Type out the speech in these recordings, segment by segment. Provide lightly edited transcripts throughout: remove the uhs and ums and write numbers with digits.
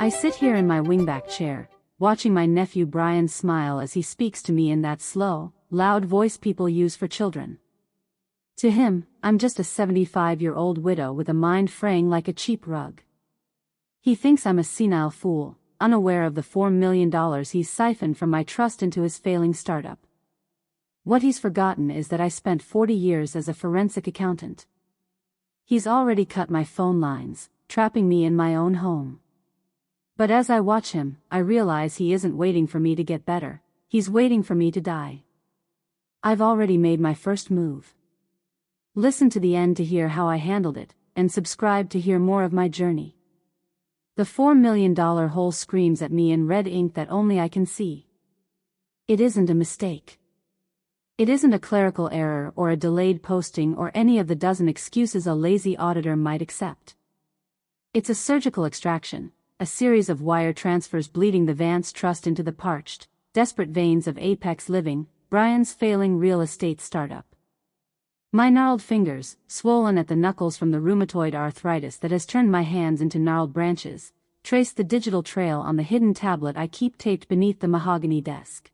I sit here in my wingback chair, watching my nephew Brian smile as he speaks to me in that slow, loud voice people use for children. To him, I'm just a 75-year-old widow with a mind fraying like a cheap rug. He thinks I'm a senile fool, unaware of the $4 million he's siphoned from my trust into his failing startup. What he's forgotten is that I spent 40 years as a forensic accountant. He's already cut my phone lines, trapping me in my own home. But as I watch him, I realize he isn't waiting for me to get better, he's waiting for me to die. I've already made my first move. Listen to the end to hear how I handled it, and subscribe to hear more of my journey. The $4 million hole screams at me in red ink that only I can see. It isn't a mistake. It isn't a clerical error or a delayed posting or any of the dozen excuses a lazy auditor might accept. It's a surgical extraction, a series of wire transfers bleeding the Vance Trust into the parched, desperate veins of Apex Living, Brian's failing real estate startup. My gnarled fingers, swollen at the knuckles from the rheumatoid arthritis that has turned my hands into gnarled branches, trace the digital trail on the hidden tablet I keep taped beneath the mahogany desk.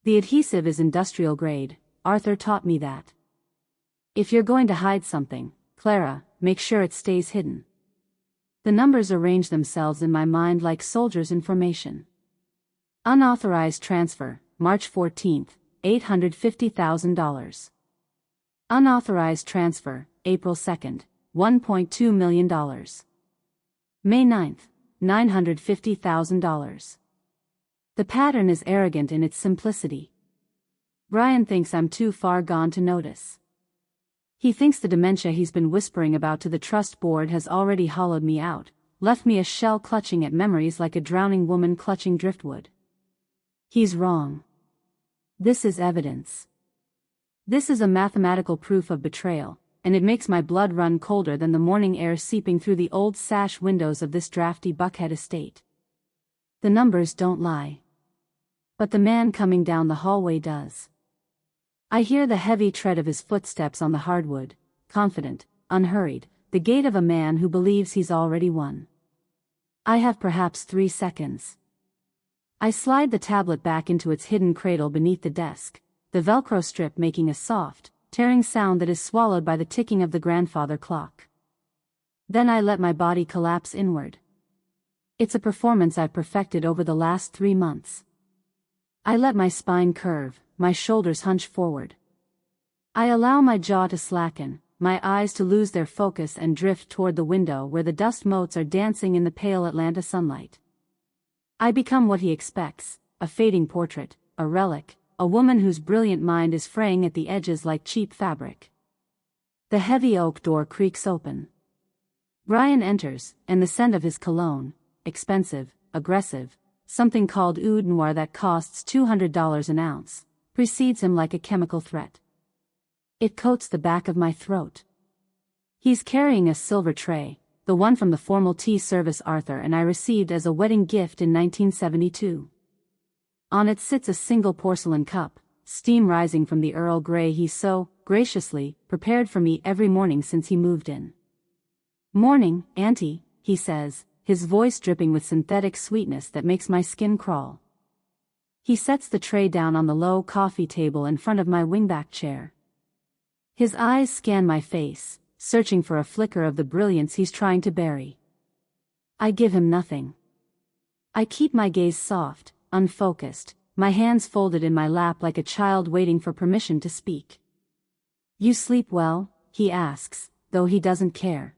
The adhesive is industrial grade, Arthur taught me that. If you're going to hide something, Clara, make sure it stays hidden. The numbers arrange themselves in my mind like soldiers in formation. Unauthorized transfer, March 14, $850,000. Unauthorized transfer, April 2, $1.2 million. May 9, $950,000. The pattern is arrogant in its simplicity. Brian thinks I'm too far gone to notice. He thinks the dementia he's been whispering about to the trust board has already hollowed me out, left me a shell clutching at memories like a drowning woman clutching driftwood. He's wrong. This is evidence. This is a mathematical proof of betrayal, and it makes my blood run colder than the morning air seeping through the old sash windows of this drafty Buckhead estate. The numbers don't lie. But the man coming down the hallway does. I hear the heavy tread of his footsteps on the hardwood, confident, unhurried, the gait of a man who believes he's already won. I have perhaps 3 seconds. I slide the tablet back into its hidden cradle beneath the desk, the Velcro strip making a soft, tearing sound that is swallowed by the ticking of the grandfather clock. Then I let my body collapse inward. It's a performance I've perfected over the last 3 months. I let my spine curve, my shoulders hunch forward. I allow my jaw to slacken, my eyes to lose their focus and drift toward the window where the dust motes are dancing in the pale Atlanta sunlight. I become what he expects, a fading portrait, a relic, a woman whose brilliant mind is fraying at the edges like cheap fabric. The heavy oak door creaks open. Brian enters, and the scent of his cologne, expensive, aggressive, something called oud noir that costs $200 an ounce, precedes him like a chemical threat. It coats the back of my throat. He's carrying a silver tray, the one from the formal tea service Arthur and I received as a wedding gift in 1972. On it sits a single porcelain cup, steam rising from the Earl Grey he so graciously prepared for me every morning since he moved in. "Morning, Auntie," he says, his voice dripping with synthetic sweetness that makes my skin crawl. He sets the tray down on the low coffee table in front of my wingback chair. His eyes scan my face, searching for a flicker of the brilliance he's trying to bury. I give him nothing. I keep my gaze soft, unfocused, my hands folded in my lap like a child waiting for permission to speak. "You sleep well?" he asks, though he doesn't care.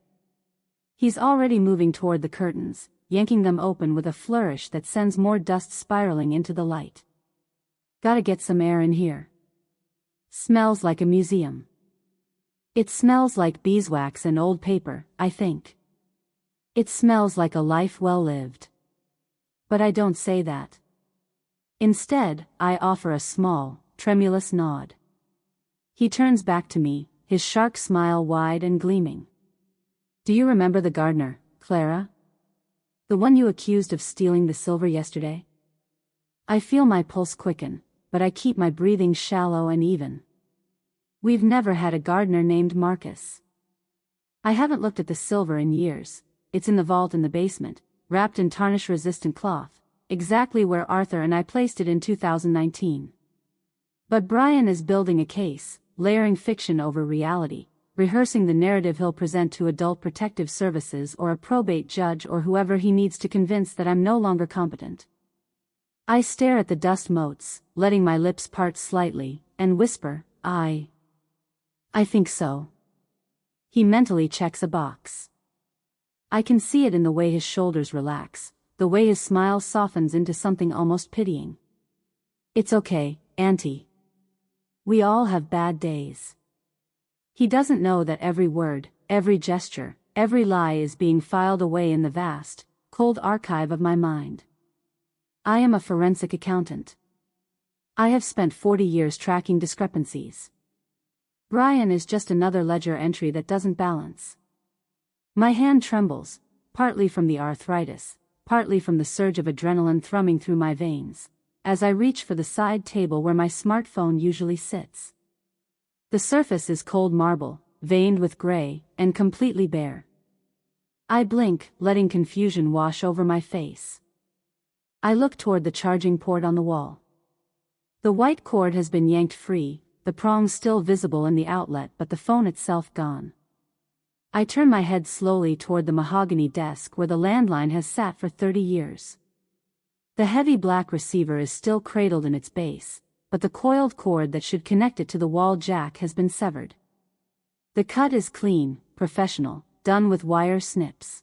He's already moving toward the curtains, yanking them open with a flourish that sends more dust spiraling into the light. "Gotta get some air in here. Smells like a museum." It smells like beeswax and old paper, I think. It smells like a life well lived. But I don't say that. Instead, I offer a small, tremulous nod. He turns back to me, his shark smile wide and gleaming. "Do you remember the gardener, Clara? The one you accused of stealing the silver yesterday?" I feel my pulse quicken, but I keep my breathing shallow and even. We've never had a gardener named Marcus. I haven't looked at the silver in years, it's in the vault in the basement, wrapped in tarnish-resistant cloth, exactly where Arthur and I placed it in 2019. But Brian is building a case, layering fiction over reality, rehearsing the narrative he'll present to Adult Protective Services or a probate judge or whoever he needs to convince that I'm no longer competent. I stare at the dust motes, letting my lips part slightly, and whisper, I think so. He mentally checks a box. I can see it in the way his shoulders relax, the way his smile softens into something almost pitying. It's okay, Auntie. We all have bad days. He doesn't know that every word, every gesture, every lie is being filed away in the vast, cold archive of my mind. I am a forensic accountant. I have spent 40 years tracking discrepancies. Brian is just another ledger entry that doesn't balance. My hand trembles, partly from the arthritis, partly from the surge of adrenaline thrumming through my veins, as I reach for the side table where my smartphone usually sits. The surface is cold marble, veined with gray, and completely bare. I blink, letting confusion wash over my face. I look toward the charging port on the wall. The white cord has been yanked free, the prongs still visible in the outlet but the phone itself gone. I turn my head slowly toward the mahogany desk where the landline has sat for 30 years. The heavy black receiver is still cradled in its base, but the coiled cord that should connect it to the wall jack has been severed. The cut is clean, professional, done with wire snips.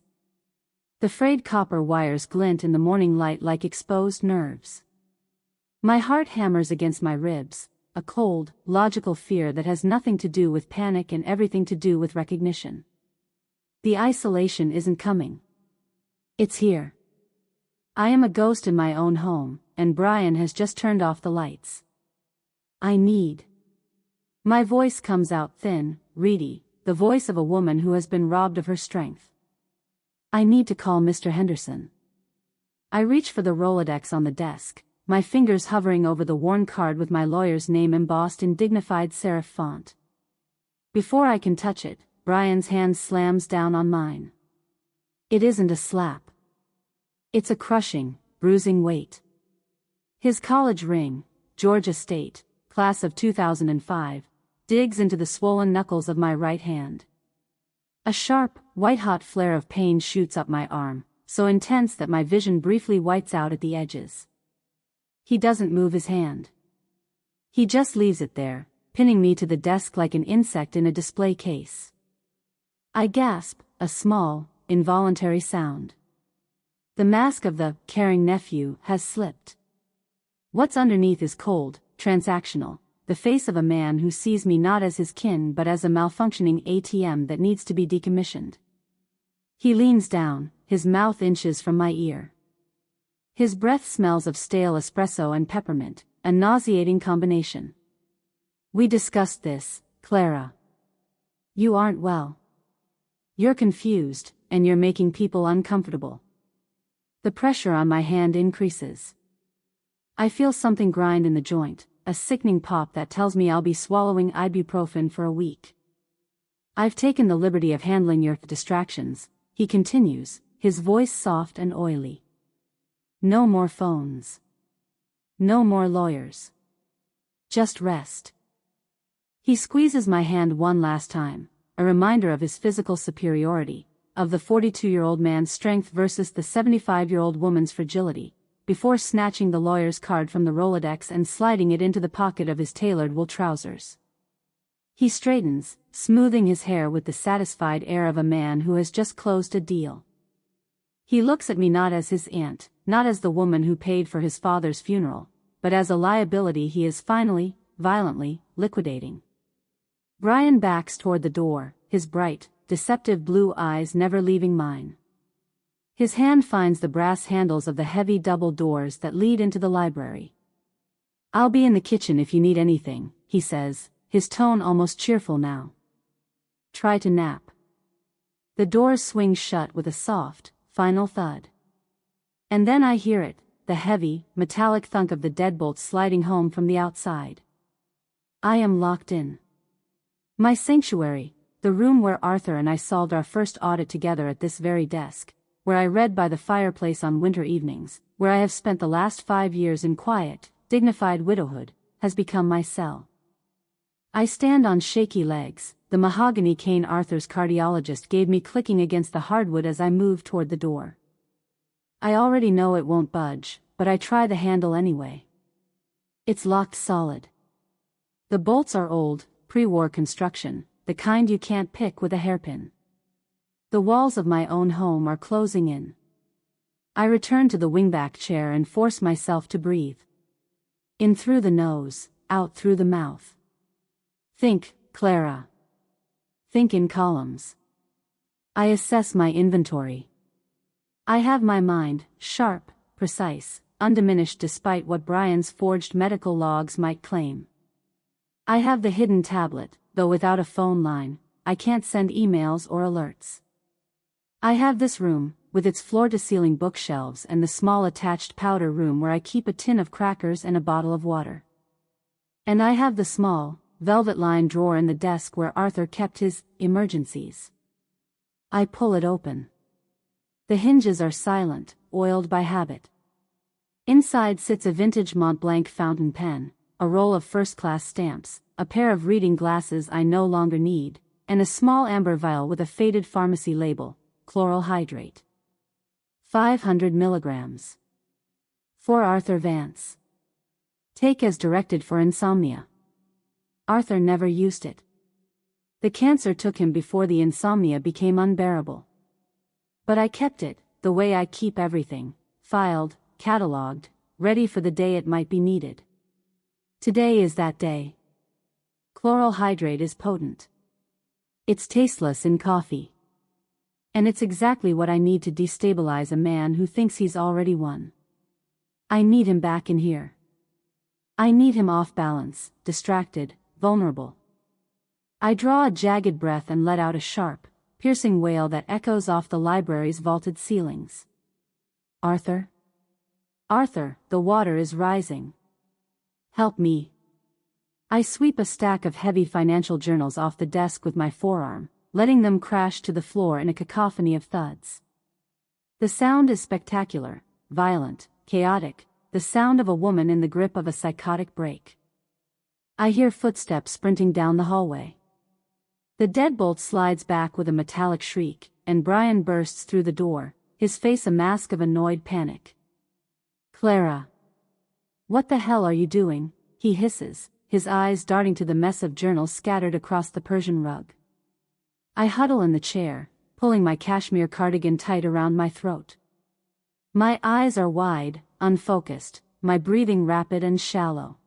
The frayed copper wires glint in the morning light like exposed nerves. My heart hammers against my ribs, a cold, logical fear that has nothing to do with panic and everything to do with recognition. The isolation isn't coming. It's here. I am a ghost in my own home, and Brian has just turned off the lights. I need. My voice comes out thin, reedy, the voice of a woman who has been robbed of her strength. I need to call Mr. Henderson. I reach for the Rolodex on the desk, my fingers hovering over the worn card with my lawyer's name embossed in dignified serif font. Before I can touch it, Brian's hand slams down on mine. It isn't a slap. It's a crushing, bruising weight. His college ring, Georgia State, class of 2005, digs into the swollen knuckles of my right hand. A sharp, white-hot flare of pain shoots up my arm, so intense that my vision briefly whites out at the edges. He doesn't move his hand. He just leaves it there, pinning me to the desk like an insect in a display case. I gasp, a small, involuntary sound. The mask of the caring nephew has slipped. What's underneath is cold, transactional, the face of a man who sees me not as his kin but as a malfunctioning ATM that needs to be decommissioned. He leans down, his mouth inches from my ear. His breath smells of stale espresso and peppermint, a nauseating combination. We discussed this, Clara. You aren't well. You're confused, and you're making people uncomfortable. The pressure on my hand increases. I feel something grind in the joint, a sickening pop that tells me I'll be swallowing ibuprofen for a week. I've taken the liberty of handling your distractions, he continues, his voice soft and oily. No more phones. No more lawyers. Just rest. He squeezes my hand one last time, a reminder of his physical superiority, of the 42-year-old man's strength versus the 75-year-old woman's fragility, before snatching the lawyer's card from the Rolodex and sliding it into the pocket of his tailored wool trousers. He straightens, smoothing his hair with the satisfied air of a man who has just closed a deal. He looks at me not as his aunt, not as the woman who paid for his father's funeral, but as a liability he is finally, violently, liquidating. Brian backs toward the door, his bright, deceptive blue eyes never leaving mine. His hand finds the brass handles of the heavy double doors that lead into the library. I'll be in the kitchen if you need anything, he says, his tone almost cheerful now. Try to nap. The doors swing shut with a soft, final thud. And then I hear it, the heavy, metallic thunk of the deadbolt sliding home from the outside. I am locked in. My sanctuary, the room where Arthur and I solved our first audit together at this very desk, where I read by the fireplace on winter evenings, where I have spent the last 5 years in quiet, dignified widowhood, has become my cell. I stand on shaky legs, the mahogany cane Arthur's cardiologist gave me clicking against the hardwood as I move toward the door. I already know it won't budge, but I try the handle anyway. It's locked solid. The bolts are old, pre-war construction, the kind you can't pick with a hairpin. The walls of my own home are closing in. I return to the wingback chair and force myself to breathe. In through the nose, out through the mouth. Think, Clara. Think in columns. I assess my inventory. I have my mind, sharp, precise, undiminished despite what Brian's forged medical logs might claim. I have the hidden tablet, though without a phone line, I can't send emails or alerts. I have this room, with its floor-to-ceiling bookshelves and the small attached powder room where I keep a tin of crackers and a bottle of water. And I have the small, velvet-lined drawer in the desk where Arthur kept his emergencies. I pull it open. The hinges are silent, oiled by habit. Inside sits a vintage Montblanc fountain pen, a roll of first-class stamps, a pair of reading glasses I no longer need, and a small amber vial with a faded pharmacy label, chloral hydrate. 500 milligrams. For Arthur Vance. Take as directed for insomnia. Arthur never used it. The cancer took him before the insomnia became unbearable. But I kept it, the way I keep everything, filed, catalogued, ready for the day it might be needed. Today is that day. Chloral hydrate is potent. It's tasteless in coffee. And it's exactly what I need to destabilize a man who thinks he's already won. I need him back in here. I need him off balance, distracted, vulnerable. I draw a jagged breath and let out a sharp, piercing wail that echoes off the library's vaulted ceilings. Arthur? Arthur, the water is rising. Help me. I sweep a stack of heavy financial journals off the desk with my forearm, letting them crash to the floor in a cacophony of thuds. The sound is spectacular, violent, chaotic, the sound of a woman in the grip of a psychotic break. I hear footsteps sprinting down the hallway. The deadbolt slides back with a metallic shriek, and Brian bursts through the door, his face a mask of annoyed panic. Clara. What the hell are you doing? He hisses, his eyes darting to the mess of journals scattered across the Persian rug. I huddle in the chair, pulling my cashmere cardigan tight around my throat. My eyes are wide, unfocused, my breathing rapid and shallow.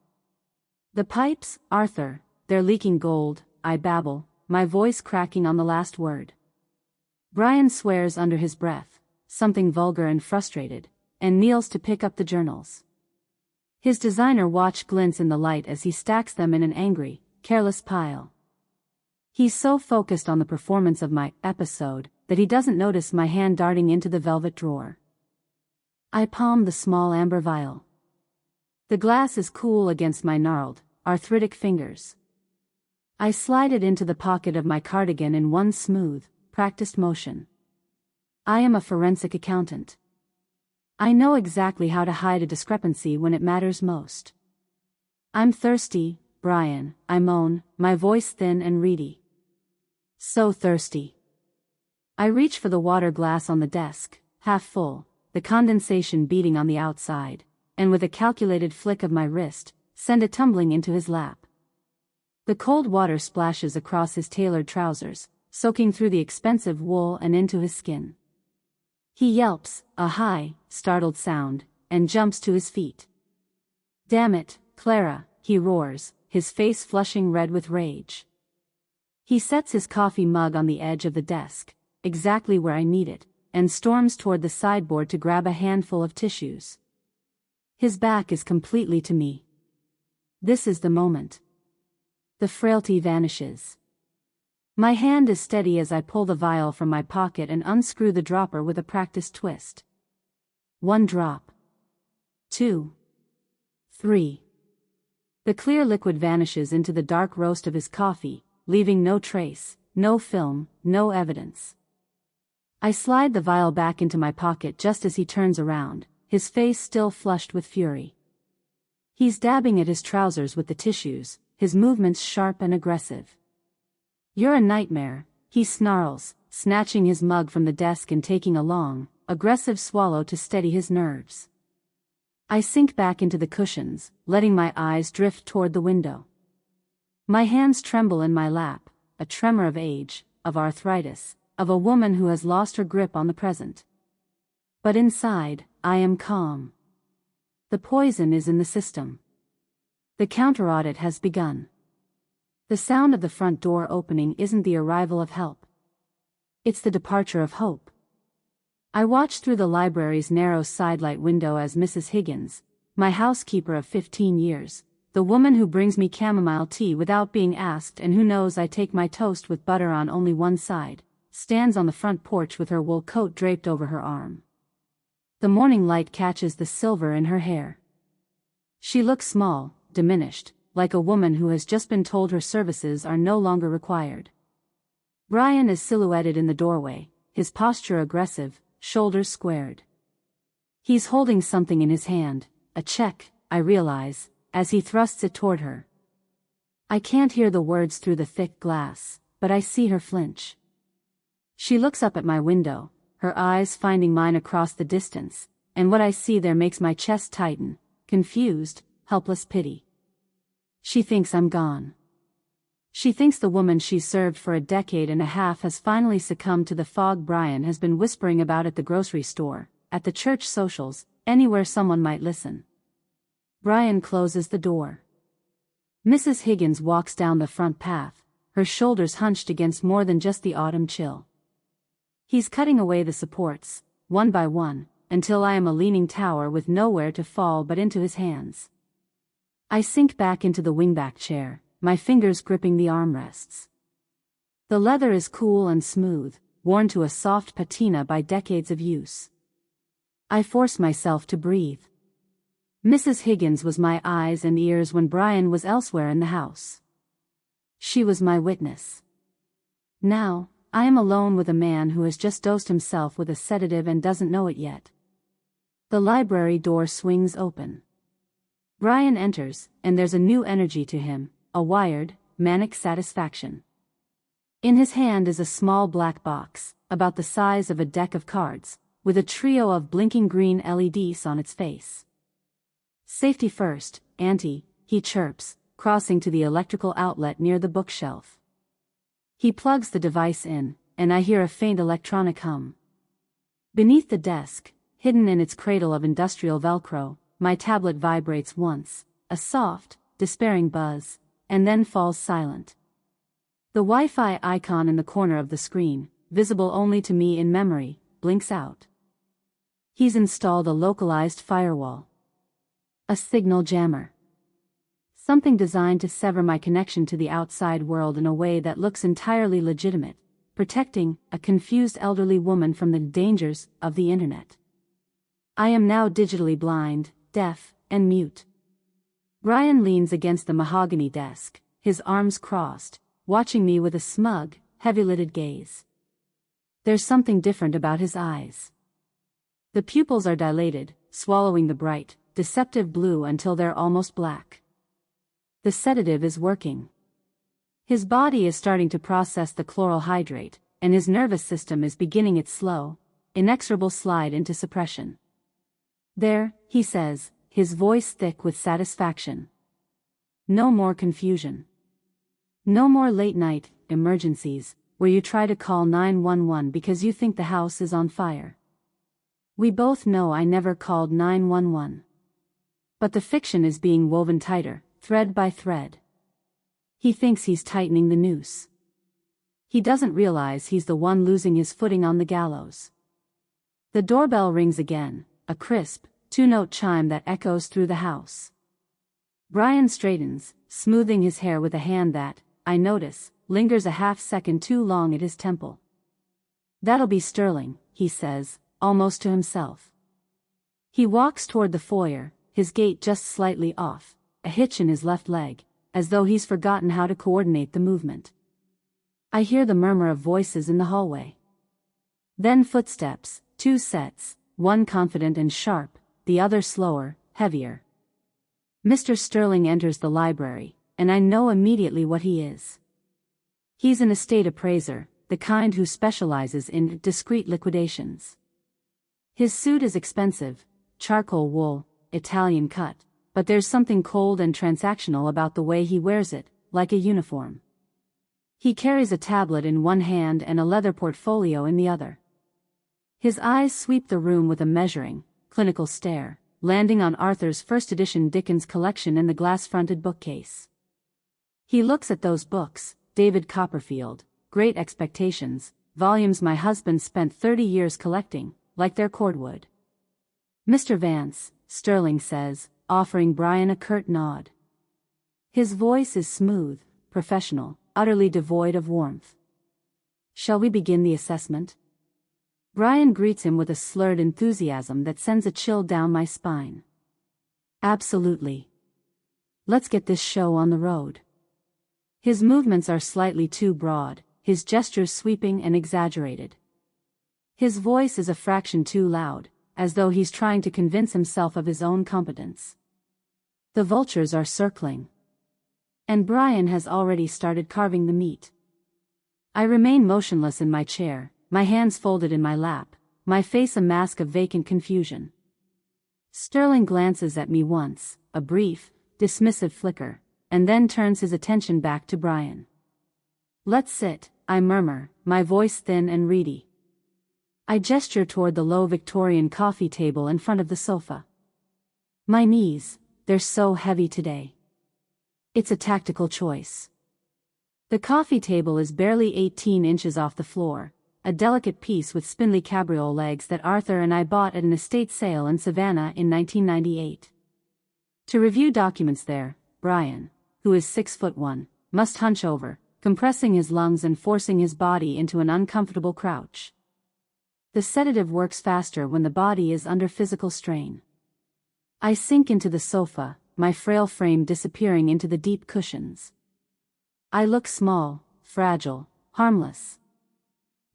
The pipes, Arthur, they're leaking gold, I babble, my voice cracking on the last word. Brian swears under his breath, something vulgar and frustrated, and kneels to pick up the journals. His designer watch glints in the light as he stacks them in an angry, careless pile. He's so focused on the performance of my episode that he doesn't notice my hand darting into the velvet drawer. I palm the small amber vial. The glass is cool against my gnarled, arthritic fingers. I slide it into the pocket of my cardigan in one smooth, practiced motion. I am a forensic accountant. I know exactly how to hide a discrepancy when it matters most. I'm thirsty, Brian, I moan, my voice thin and reedy. So thirsty. I reach for the water glass on the desk, half full, the condensation beating on the outside, and with a calculated flick of my wrist, send it tumbling into his lap. The cold water splashes across his tailored trousers, soaking through the expensive wool and into his skin. He yelps, a high, startled sound, and jumps to his feet. Damn it, Clara, he roars, his face flushing red with rage. He sets his coffee mug on the edge of the desk, exactly where I need it, and storms toward the sideboard to grab a handful of tissues. His back is completely to me. This is the moment. The frailty vanishes. My hand is steady as I pull the vial from my pocket and unscrew the dropper with a practiced twist. 1 drop. 2. 3. The clear liquid vanishes into the dark roast of his coffee, leaving no trace, no film, no evidence. I slide the vial back into my pocket just as he turns around, his face still flushed with fury. He's dabbing at his trousers with the tissues, his movements sharp and aggressive. "You're a nightmare," he snarls, snatching his mug from the desk and taking a long, aggressive swallow to steady his nerves. I sink back into the cushions, letting my eyes drift toward the window. My hands tremble in my lap, a tremor of age, of arthritis, of a woman who has lost her grip on the present. But inside, I am calm. The poison is in the system. The counter-audit has begun. The sound of the front door opening isn't the arrival of help. It's the departure of hope. I watch through the library's narrow sidelight window as Mrs. Higgins, my housekeeper of 15 years, the woman who brings me chamomile tea without being asked and who knows I take my toast with butter on only one side, stands on the front porch with her wool coat draped over her arm. The morning light catches the silver in her hair. She looks small, diminished, like a woman who has just been told her services are no longer required. Brian is silhouetted in the doorway, his posture aggressive, shoulders squared. He's holding something in his hand, a check, I realize, as he thrusts it toward her. I can't hear the words through the thick glass, but I see her flinch. She looks up at my window, her eyes finding mine across the distance, and what I see there makes my chest tighten, confused, helpless pity. She thinks I'm gone. She thinks the woman she's served for a decade and a half has finally succumbed to the fog Brian has been whispering about at the grocery store, at the church socials, anywhere someone might listen. Brian closes the door. Mrs. Higgins walks down the front path, her shoulders hunched against more than just the autumn chill. He's cutting away the supports, one by one, until I am a leaning tower with nowhere to fall but into his hands. I sink back into the wingback chair, my fingers gripping the armrests. The leather is cool and smooth, worn to a soft patina by decades of use. I force myself to breathe. Mrs. Higgins was my eyes and ears when Brian was elsewhere in the house. She was my witness. Now, I am alone with a man who has just dosed himself with a sedative and doesn't know it yet. The library door swings open. Brian enters, and there's a new energy to him, a wired, manic satisfaction. In his hand is a small black box, about the size of a deck of cards, with a trio of blinking green LEDs on its face. "Safety first, Auntie," he chirps, crossing to the electrical outlet near the bookshelf. He plugs the device in, and I hear a faint electronic hum. Beneath the desk, hidden in its cradle of industrial Velcro, my tablet vibrates once, a soft, despairing buzz, and then falls silent. The Wi-Fi icon in the corner of the screen, visible only to me in memory, blinks out. He's installed a localized firewall. A signal jammer. Something designed to sever my connection to the outside world in a way that looks entirely legitimate, protecting a confused elderly woman from the dangers of the internet. I am now digitally blind, deaf, and mute. Brian leans against the mahogany desk, his arms crossed, watching me with a smug, heavy-lidded gaze. There's something different about his eyes. The pupils are dilated, swallowing the bright, deceptive blue until they're almost black. The sedative is working. His body is starting to process the chloral hydrate, and his nervous system is beginning its slow, inexorable slide into suppression. "There," he says, his voice thick with satisfaction. "No more confusion. No more late-night emergencies, where you try to call 911 because you think the house is on fire. We both know I never called 911. But the fiction is being woven tighter, thread by thread. He thinks he's tightening the noose. He doesn't realize he's the one losing his footing on the gallows." The doorbell rings again, a crisp, two-note chime that echoes through the house. Brian straightens, smoothing his hair with a hand that, I notice, lingers a half-second too long at his temple. "That'll be sterling," he says, almost to himself. He walks toward the foyer, his gait just slightly off, a hitch in his left leg, as though he's forgotten how to coordinate the movement. I hear the murmur of voices in the hallway. Then footsteps, 2 sets, one confident and sharp, the other slower, heavier. Mr. Sterling enters the library, and I know immediately what he is. He's an estate appraiser, the kind who specializes in discreet liquidations. His suit is expensive, charcoal wool, Italian cut, but there's something cold and transactional about the way he wears it, like a uniform. He carries a tablet in one hand and a leather portfolio in the other. His eyes sweep the room with a measuring, clinical stare, landing on Arthur's first edition Dickens collection in the glass-fronted bookcase. He looks at those books, David Copperfield, Great Expectations, volumes my husband spent 30 years collecting, like they're cordwood. Mr. Vance, Sterling says, offering Brian a curt nod. His voice is smooth, professional, utterly devoid of warmth. Shall we begin the assessment? Brian greets him with a slurred enthusiasm that sends a chill down my spine. Absolutely. Let's get this show on the road. His movements are slightly too broad, his gestures sweeping and exaggerated. His voice is a fraction too loud, as though he's trying to convince himself of his own competence. The vultures are circling. And Brian has already started carving the meat. I remain motionless in my chair, my hands folded in my lap, my face a mask of vacant confusion. Sterling glances at me once, a brief, dismissive flicker, and then turns his attention back to Brian. Let's sit, I murmur, my voice thin and reedy. I gesture toward the low Victorian coffee table in front of the sofa. My knees, they're so heavy today. It's a tactical choice. The coffee table is barely 18 inches off the floor, a delicate piece with spindly cabriole legs that Arthur and I bought at an estate sale in Savannah in 1998. To review documents there, Brian, who is 6'1", must hunch over, compressing his lungs and forcing his body into an uncomfortable crouch. The sedative works faster when the body is under physical strain. I sink into the sofa, my frail frame disappearing into the deep cushions. I look small, fragile, harmless.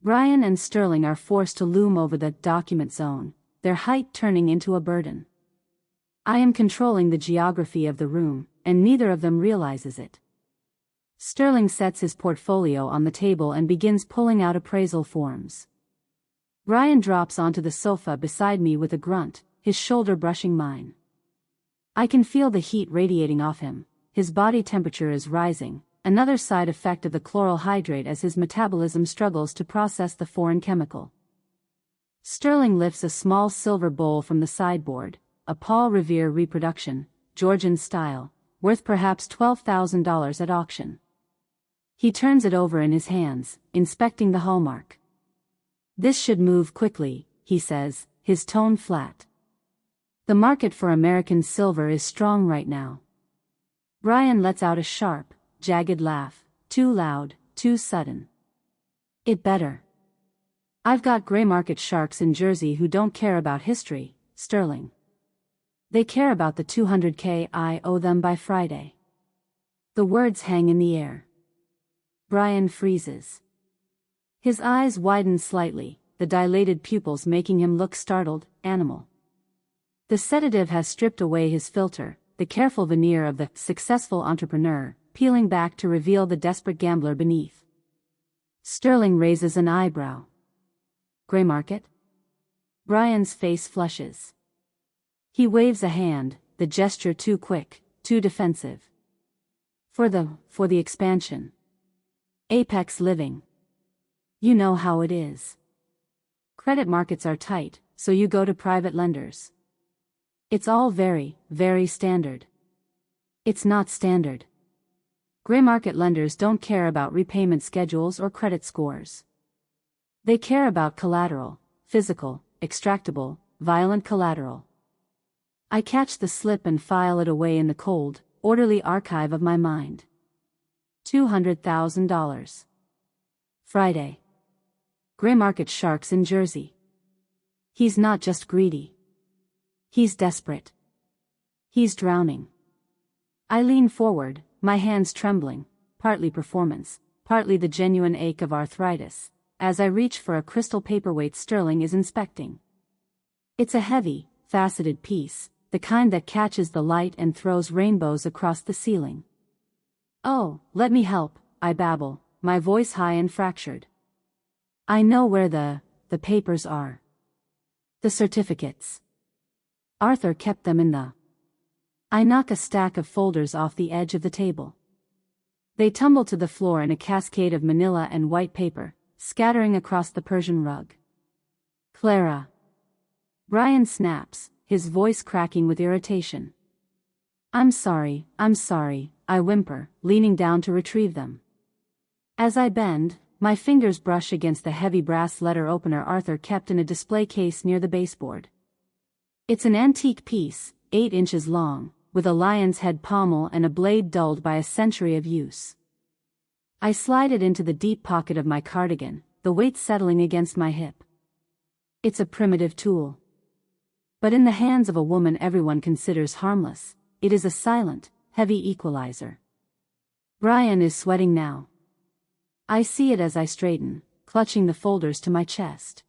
Brian and Sterling are forced to loom over the document zone, their height turning into a burden. I am controlling the geography of the room, and neither of them realizes it. Sterling sets his portfolio on the table and begins pulling out appraisal forms. Brian drops onto the sofa beside me with a grunt, his shoulder brushing mine. I can feel the heat radiating off him, his body temperature is rising, another side effect of the chloral hydrate as his metabolism struggles to process the foreign chemical. Sterling lifts a small silver bowl from the sideboard, a Paul Revere reproduction, Georgian style, worth perhaps $12,000 at auction. He turns it over in his hands, inspecting the hallmark. This should move quickly, he says, his tone flat. The market for American silver is strong right now. Brian lets out a sharp, jagged laugh, too loud, too sudden. It better. I've got gray market sharks in Jersey who don't care about history, Sterling. They care about the $200K I owe them by Friday. The words hang in the air. Brian freezes. His eyes widen slightly, the dilated pupils making him look startled, animal. The sedative has stripped away his filter, the careful veneer of the successful entrepreneur, peeling back to reveal the desperate gambler beneath. Sterling raises an eyebrow. Gray market? Brian's face flushes. He waves a hand, the gesture too quick, too defensive. For the expansion. Apex living. You know how it is. Credit markets are tight, so you go to private lenders. It's all very, very standard. It's not standard. Gray market lenders don't care about repayment schedules or credit scores. They care about collateral, physical, extractable, violent collateral. I catch the slip and file it away in the cold, orderly archive of my mind. $200,000. Friday. Gray market sharks in Jersey. He's not just greedy. He's desperate. He's drowning. I lean forward, my hands trembling, partly performance, partly the genuine ache of arthritis, as I reach for a crystal paperweight Sterling is inspecting. It's a heavy, faceted piece, the kind that catches the light and throws rainbows across the ceiling. "Oh, let me help," I babble, my voice high and fractured. "I know where the papers are. The certificates. Arthur kept them in the..." I knock a stack of folders off the edge of the table. They tumble to the floor in a cascade of manila and white paper, scattering across the Persian rug. "Clara." Brian snaps, his voice cracking with irritation. I'm sorry," I whimper, leaning down to retrieve them. As I bend, my fingers brush against the heavy brass letter opener Arthur kept in a display case near the baseboard. It's an antique piece, 8 inches long, with a lion's head pommel and a blade dulled by a century of use. I slide it into the deep pocket of my cardigan, the weight settling against my hip. It's a primitive tool. But in the hands of a woman everyone considers harmless, it is a silent, heavy equalizer. Brian is sweating now. I see it as I straighten, clutching the folders to my chest.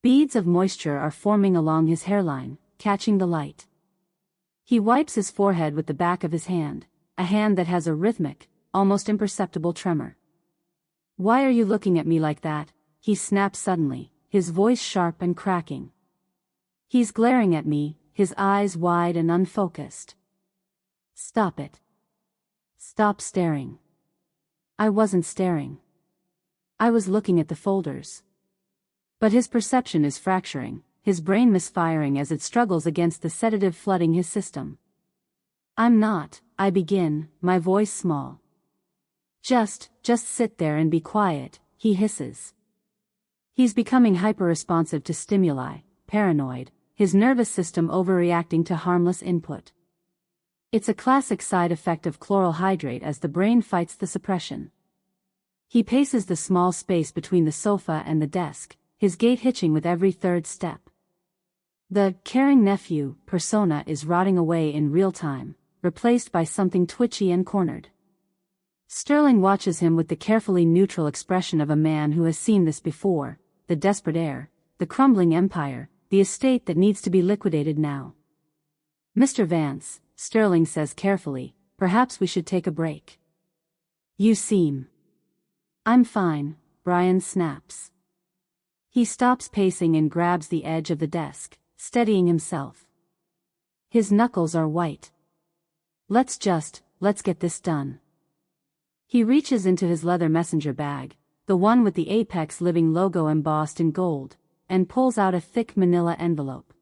Beads of moisture are forming along his hairline, catching the light. He wipes his forehead with the back of his hand, a hand that has a rhythmic, almost imperceptible tremor. "Why are you looking at me like that?" he snaps suddenly, his voice sharp and cracking. He's glaring at me, his eyes wide and unfocused. "Stop it. Stop staring." I wasn't staring. I was looking at the folders. But his perception is fracturing, his brain misfiring as it struggles against the sedative flooding his system. "I'm not," I begin, my voice small. Just sit there and be quiet," he hisses. He's becoming hyper-responsive to stimuli, paranoid, his nervous system overreacting to harmless input. It's a classic side effect of chloral hydrate as the brain fights the suppression. He paces the small space between the sofa and the desk, his gait hitching with every third step. The caring nephew persona is rotting away in real time, replaced by something twitchy and cornered. Sterling watches him with the carefully neutral expression of a man who has seen this before, the desperate heir, the crumbling empire, the estate that needs to be liquidated now. "Mr. Vance," Sterling says carefully, "perhaps we should take a break." "You seem..." "I'm fine," Brian snaps. He stops pacing and grabs the edge of the desk, steadying himself. His knuckles are white. Let's get this done." He reaches into his leather messenger bag, the one with the Apex Living logo embossed in gold, and pulls out a thick manila envelope.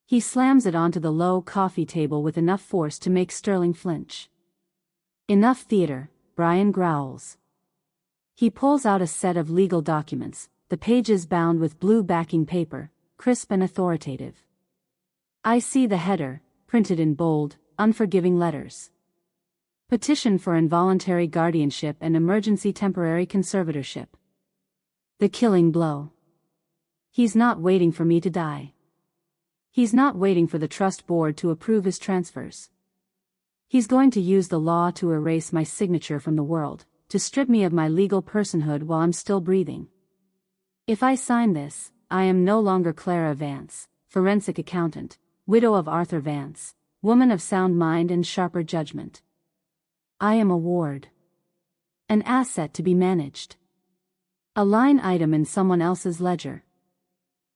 He slams it onto the low coffee table with enough force to make Sterling flinch. "Enough theater," Brian growls. He pulls out a set of legal documents, the pages bound with blue backing paper, crisp and authoritative. I see the header, printed in bold, unforgiving letters. "Petition for involuntary guardianship and emergency temporary conservatorship." The killing blow. He's not waiting for me to die. He's not waiting for the trust board to approve his transfers. He's going to use the law to erase my signature from the world, to strip me of my legal personhood while I'm still breathing. If I sign this, I am no longer Clara Vance, forensic accountant, widow of Arthur Vance, woman of sound mind and sharper judgment. I am a ward. An asset to be managed. A line item in someone else's ledger.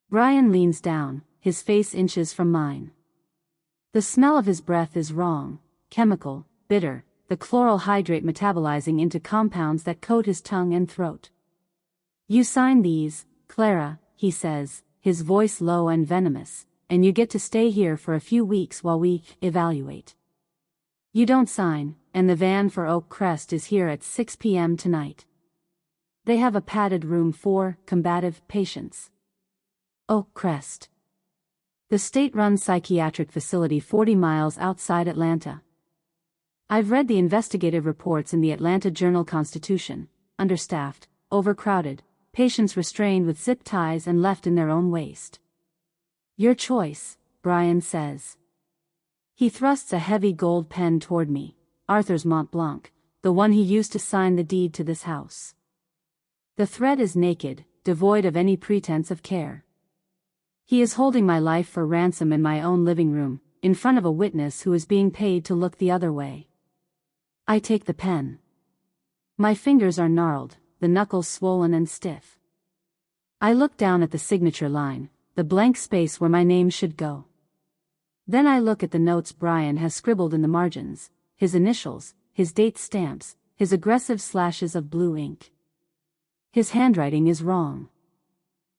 Brian leans down, his face inches from mine. The smell of his breath is wrong, chemical, bitter, the chloral hydrate metabolizing into compounds that coat his tongue and throat. "You sign these, Clara," he says, his voice low and venomous, "and you get to stay here for a few weeks while we evaluate. You don't sign, and the van for Oak Crest is here at 6 p.m. tonight. They have a padded room for combative patients." Oak Crest. The state-run psychiatric facility 40 miles outside Atlanta. I've read the investigative reports in the Atlanta Journal-Constitution, understaffed, overcrowded, patients restrained with zip ties and left in their own waste. "Your choice," Brian says. He thrusts a heavy gold pen toward me, Arthur's Mont Blanc, the one he used to sign the deed to this house. The threat is naked, devoid of any pretense of care. He is holding my life for ransom in my own living room, in front of a witness who is being paid to look the other way. I take the pen. My fingers are gnarled, the knuckles swollen and stiff. I look down at the signature line, the blank space where my name should go. Then I look at the notes Brian has scribbled in the margins, his initials, his date stamps, his aggressive slashes of blue ink. His handwriting is wrong.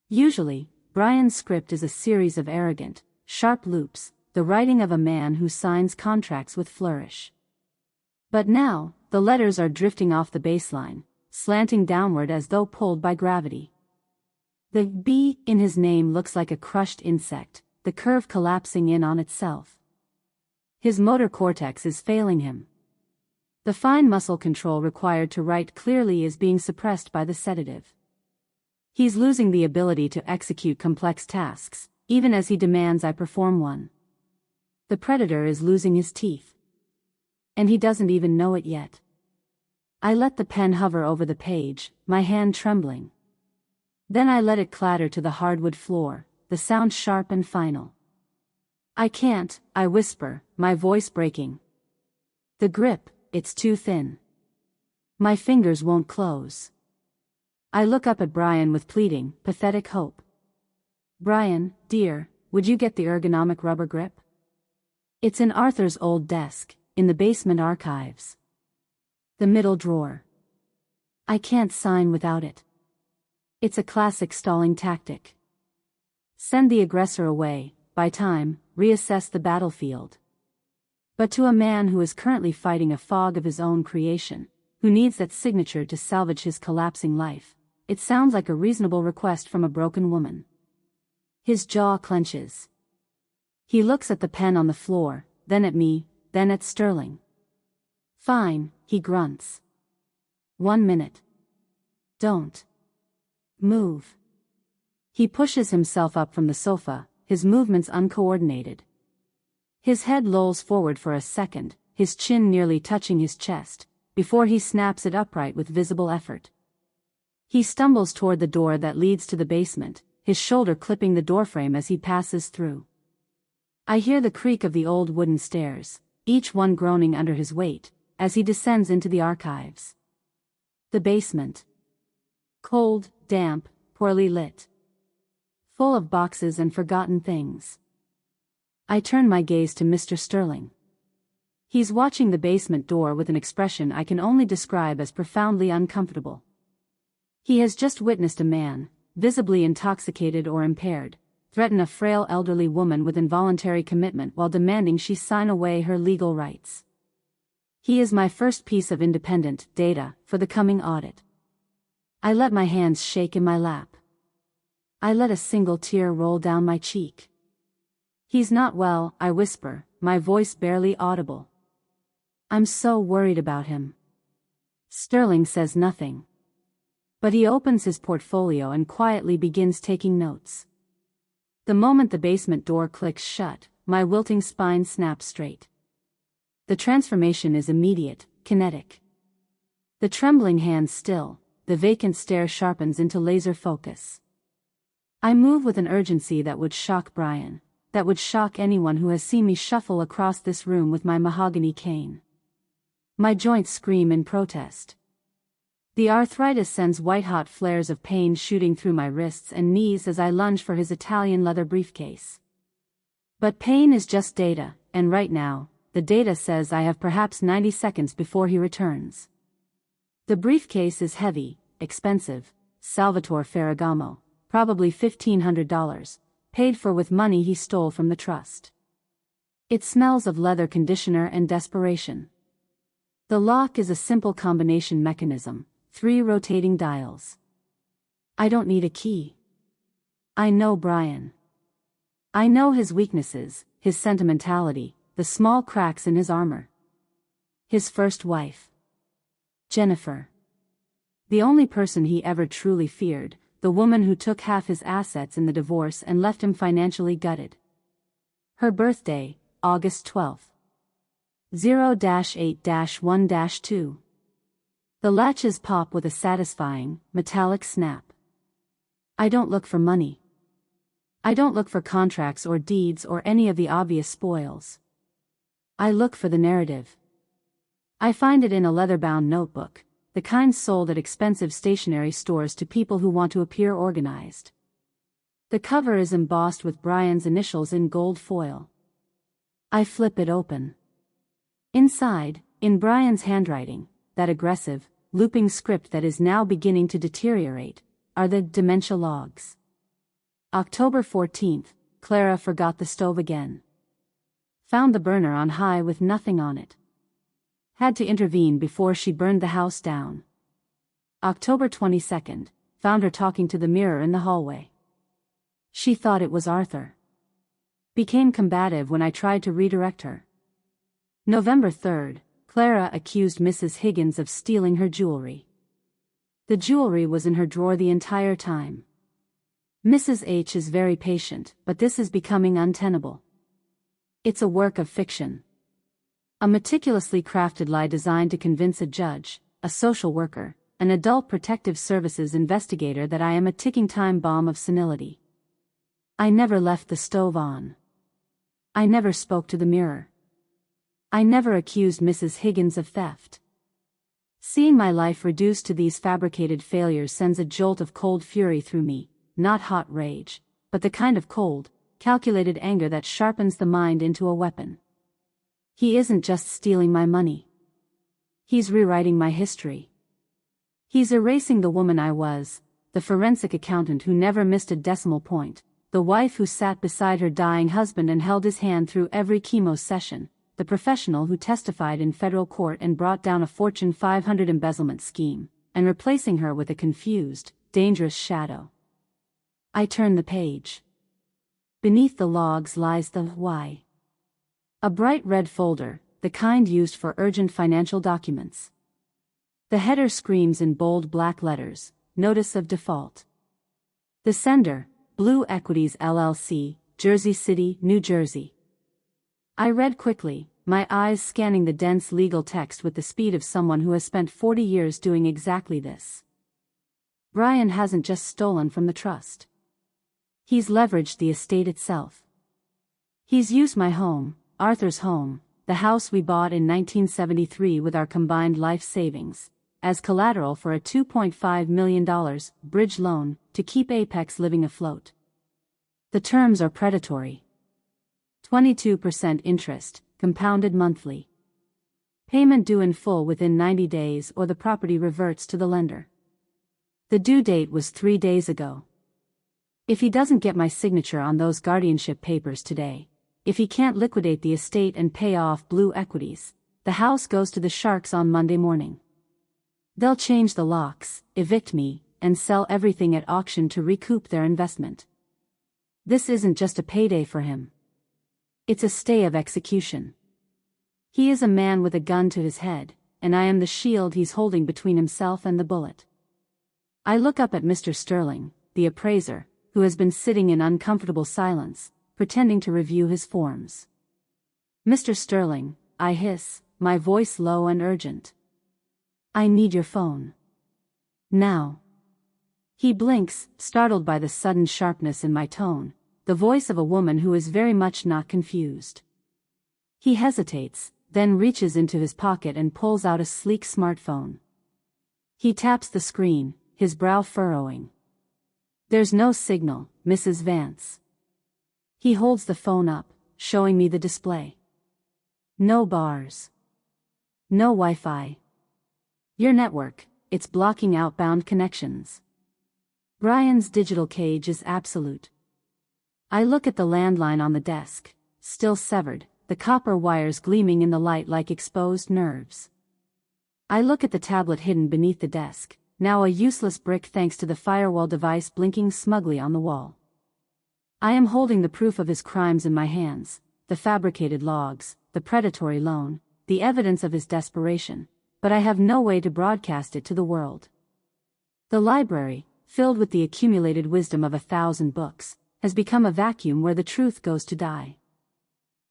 Usually, Brian's script is a series of arrogant, sharp loops, the writing of a man who signs contracts with flourish. But now, the letters are drifting off the baseline, slanting downward as though pulled by gravity. The B in his name looks like a crushed insect, the curve collapsing in on itself. His motor cortex is failing him. The fine muscle control required to write clearly is being suppressed by the sedative. He's losing the ability to execute complex tasks, even as he demands I perform one. The predator is losing his teeth. And he doesn't even know it yet. I let the pen hover over the page, my hand trembling. Then I let it clatter to the hardwood floor, the sound sharp and final. I can't, I whisper, my voice breaking. The grip, it's too thin. My fingers won't close. I look up at Brian with pleading, pathetic hope. Brian, dear, would you get the ergonomic rubber grip? It's in Arthur's old desk, in the basement archives. The middle drawer. I can't sign without it. It's a classic stalling tactic. Send the aggressor away, buy time, reassess the battlefield. But to a man who is currently fighting a fog of his own creation, who needs that signature to salvage his collapsing life, it sounds like a reasonable request from a broken woman. His jaw clenches. He looks at the pen on the floor, then at me, then at Sterling. Fine, he grunts. 1 minute. Don't move. He pushes himself up from the sofa, his movements uncoordinated. His head lolls forward for a second, his chin nearly touching his chest, before he snaps it upright with visible effort. He stumbles toward the door that leads to the basement, his shoulder clipping the doorframe as he passes through. I hear the creak of the old wooden stairs, each one groaning under his weight, as he descends into the archives. The basement. Cold, damp, poorly lit. Full of boxes and forgotten things. I turn my gaze to Mr. Sterling. He's watching the basement door with an expression I can only describe as profoundly uncomfortable. He has just witnessed a man, visibly intoxicated or impaired, threaten a frail elderly woman with involuntary commitment while demanding she sign away her legal rights. He is my first piece of independent data for the coming audit. I let my hands shake in my lap. I let a single tear roll down my cheek. He's not well, I whisper, my voice barely audible. I'm so worried about him. Sterling says nothing. But he opens his portfolio and quietly begins taking notes. The moment the basement door clicks shut, my wilting spine snaps straight. The transformation is immediate, kinetic. The trembling hands still, the vacant stare sharpens into laser focus. I move with an urgency that would shock Brian, that would shock anyone who has seen me shuffle across this room with my mahogany cane. My joints scream in protest. The arthritis sends white-hot flares of pain shooting through my wrists and knees as I lunge for his Italian leather briefcase. But pain is just data, and right now, the data says I have perhaps 90 seconds before he returns. The briefcase is heavy, expensive, Salvatore Ferragamo, probably $1,500, paid for with money he stole from the trust. It smells of leather conditioner and desperation. The lock is a simple combination mechanism, 3 rotating dials. I don't need a key. I know Brian. I know his weaknesses, his sentimentality, the small cracks in his armor. His first wife. Jennifer. The only person he ever truly feared, the woman who took half his assets in the divorce and left him financially gutted. Her birthday, August 12th. 0-8-1-2. The latches pop with a satisfying, metallic snap. I don't look for money. I don't look for contracts or deeds or any of the obvious spoils. I look for the narrative. I find it in a leather-bound notebook, the kind sold at expensive stationery stores to people who want to appear organized. The cover is embossed with Brian's initials in gold foil. I flip it open. Inside, in Brian's handwriting, that aggressive, looping script that is now beginning to deteriorate, are the dementia logs. October 14th, Clara forgot the stove again. Found the burner on high with nothing on it. Had to intervene before she burned the house down. October 22nd, found her talking to the mirror in the hallway. She thought it was Arthur. Became combative when I tried to redirect her. November 3rd, Clara accused Mrs. Higgins of stealing her jewelry. The jewelry was in her drawer the entire time. Mrs. H is very patient, but this is becoming untenable. It's a work of fiction. A meticulously crafted lie designed to convince a judge, a social worker, an adult protective services investigator that I am a ticking time bomb of senility. I never left the stove on. I never spoke to the mirror. I never accused Mrs. Higgins of theft. Seeing my life reduced to these fabricated failures sends a jolt of cold fury through me, not hot rage, but the kind of cold, calculated anger that sharpens the mind into a weapon. He isn't just stealing my money. He's rewriting my history. He's erasing the woman I was, the forensic accountant who never missed a decimal point, the wife who sat beside her dying husband and held his hand through every chemo session, the professional who testified in federal court and brought down a Fortune 500 embezzlement scheme, and replacing her with a confused, dangerous shadow. I turn the page. Beneath the logs lies the why. A bright red folder, the kind used for urgent financial documents. The header screams in bold black letters, Notice of Default. The sender, Blue Equities LLC, Jersey City, New Jersey. I read quickly, my eyes scanning the dense legal text with the speed of someone who has spent 40 years doing exactly this. Brian hasn't just stolen from the trust. He's leveraged the estate itself. He's used my home, Arthur's home, the house we bought in 1973 with our combined life savings, as collateral for a $2.5 million bridge loan to keep Apex Living afloat. The terms are predatory. 22% interest, compounded monthly. Payment due in full within 90 days or the property reverts to the lender. The due date was 3 days ago. If he doesn't get my signature on those guardianship papers today, if he can't liquidate the estate and pay off Blue Equities, the house goes to the sharks on Monday morning. They'll change the locks, evict me, and sell everything at auction to recoup their investment. This isn't just a payday for him. It's a stay of execution. He is a man with a gun to his head, and I am the shield he's holding between himself and the bullet. I look up at Mr. Sterling, the appraiser, who has been sitting in uncomfortable silence, pretending to review his forms. Mr. Sterling, I hiss, my voice low and urgent. I need your phone. Now. He blinks, startled by the sudden sharpness in my tone, the voice of a woman who is very much not confused. He hesitates, then reaches into his pocket and pulls out a sleek smartphone. He taps the screen, his brow furrowing. There's no signal, Mrs. Vance. He holds the phone up, showing me the display. No bars. No Wi-Fi. Your network, it's blocking outbound connections. Brian's digital cage is absolute. I look at the landline on the desk, still severed, the copper wires gleaming in the light like exposed nerves. I look at the tablet hidden beneath the desk, now a useless brick thanks to the firewall device blinking smugly on the wall. I am holding the proof of his crimes in my hands, the fabricated logs, the predatory loan, the evidence of his desperation, but I have no way to broadcast it to the world. The library, filled with the accumulated wisdom of 1,000 books, has become a vacuum where the truth goes to die.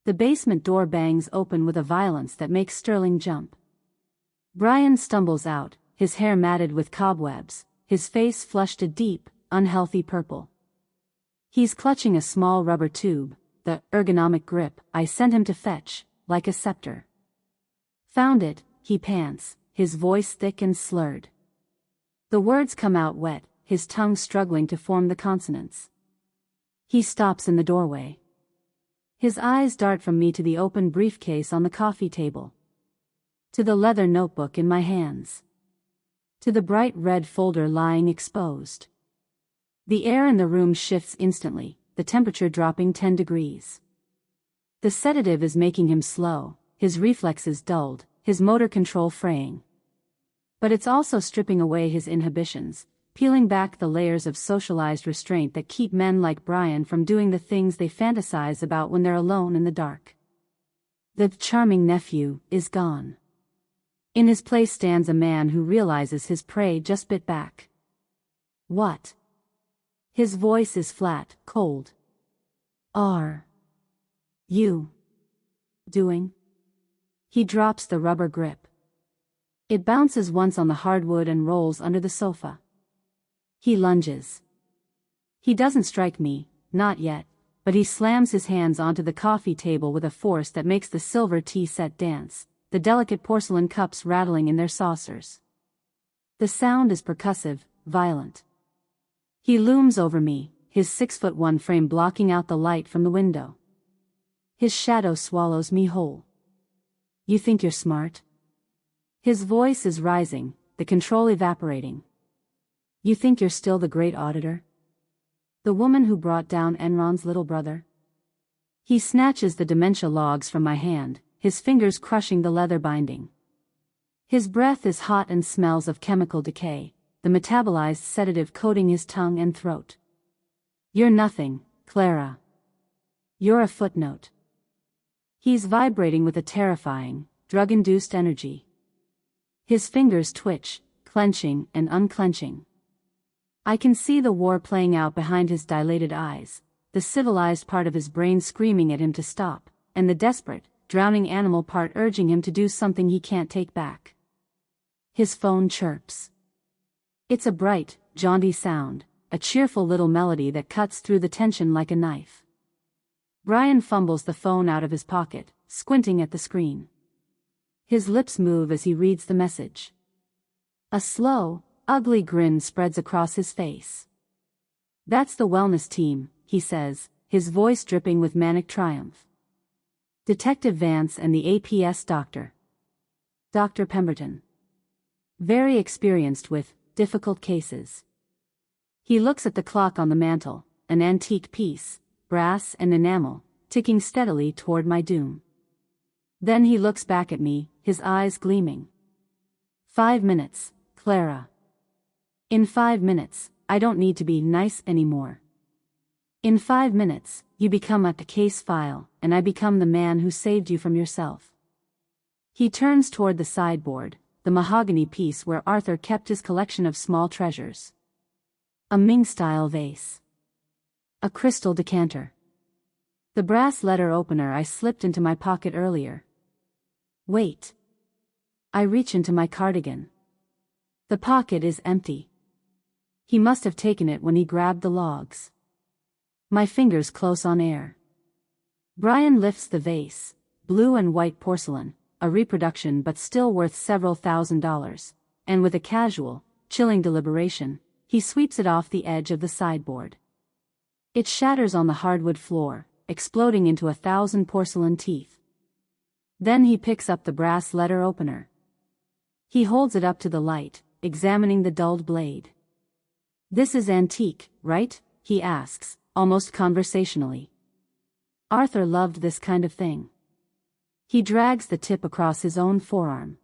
The basement door bangs open with a violence that makes Sterling jump. Brian stumbles out, his hair matted with cobwebs, his face flushed a deep, unhealthy purple. He's clutching a small rubber tube, the ergonomic grip I sent him to fetch, like a scepter. Found it, he pants, his voice thick and slurred. The words come out wet, his tongue struggling to form the consonants. He stops in the doorway. His eyes dart from me to the open briefcase on the coffee table. To the leather notebook in my hands. To the bright red folder lying exposed. The air in the room shifts instantly, the temperature dropping 10 degrees. The sedative is making him slow, his reflexes dulled, his motor control fraying. But it's also stripping away his inhibitions, peeling back the layers of socialized restraint that keep men like Brian from doing the things they fantasize about when they're alone in the dark. The charming nephew is gone. In his place stands a man who realizes his prey just bit back. What? His voice is flat, cold. Are you doing? He drops the rubber grip. It bounces once on the hardwood and rolls under the sofa. He lunges. He doesn't strike me, not yet, but he slams his hands onto the coffee table with a force that makes the silver tea set dance, the delicate porcelain cups rattling in their saucers. The sound is percussive, violent. He looms over me, his 6'1" frame blocking out the light from the window. His shadow swallows me whole. You think you're smart? His voice is rising, the control evaporating. You think you're still the great auditor? The woman who brought down Enron's little brother? He snatches the dementia logs from my hand, his fingers crushing the leather binding. His breath is hot and smells of chemical decay, the metabolized sedative coating his tongue and throat. You're nothing, Clara. You're a footnote. He's vibrating with a terrifying, drug-induced energy. His fingers twitch, clenching and unclenching. I can see the war playing out behind his dilated eyes, the civilized part of his brain screaming at him to stop, and the desperate, drowning animal part urging him to do something he can't take back. His phone chirps. It's a bright, jaunty sound, a cheerful little melody that cuts through the tension like a knife. Brian fumbles the phone out of his pocket, squinting at the screen. His lips move as he reads the message. A slow, ugly grin spreads across his face. That's the wellness team, he says, his voice dripping with manic triumph. Detective Vance and the APS doctor. Dr. Pemberton. Very experienced with difficult cases. He looks at the clock on the mantel, an antique piece, brass and enamel, ticking steadily toward my doom. Then he looks back at me, his eyes gleaming. 5 minutes, Clara. In 5 minutes, I don't need to be nice anymore. In 5 minutes, you become a case file, and I become the man who saved you from yourself. He turns toward the sideboard, the mahogany piece where Arthur kept his collection of small treasures. A Ming-style vase. A crystal decanter. The brass letter opener I slipped into my pocket earlier. Wait. I reach into my cardigan. The pocket is empty. He must have taken it when he grabbed the logs. My fingers close on air. Brian lifts the vase, blue and white porcelain, a reproduction but still worth several $1,000s, and with a casual, chilling deliberation, he sweeps it off the edge of the sideboard. It shatters on the hardwood floor, exploding into 1,000 porcelain teeth. Then he picks up the brass letter opener. He holds it up to the light, examining the dulled blade. This is antique, right? He asks, almost conversationally. Arthur loved this kind of thing. He drags the tip across his own forearm.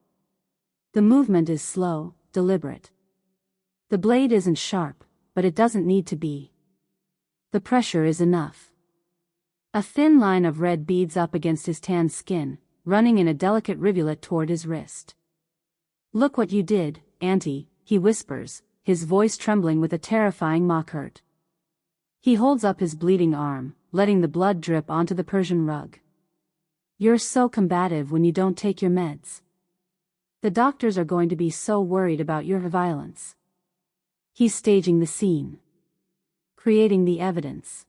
The movement is slow, deliberate. The blade isn't sharp, but it doesn't need to be. The pressure is enough. A thin line of red beads up against his tanned skin, running in a delicate rivulet toward his wrist. Look what you did, Auntie, he whispers, his voice trembling with a terrifying mock hurt. He holds up his bleeding arm, letting the blood drip onto the Persian rug. You're so combative when you don't take your meds. The doctors are going to be so worried about your violence. He's staging the scene. Creating the evidence.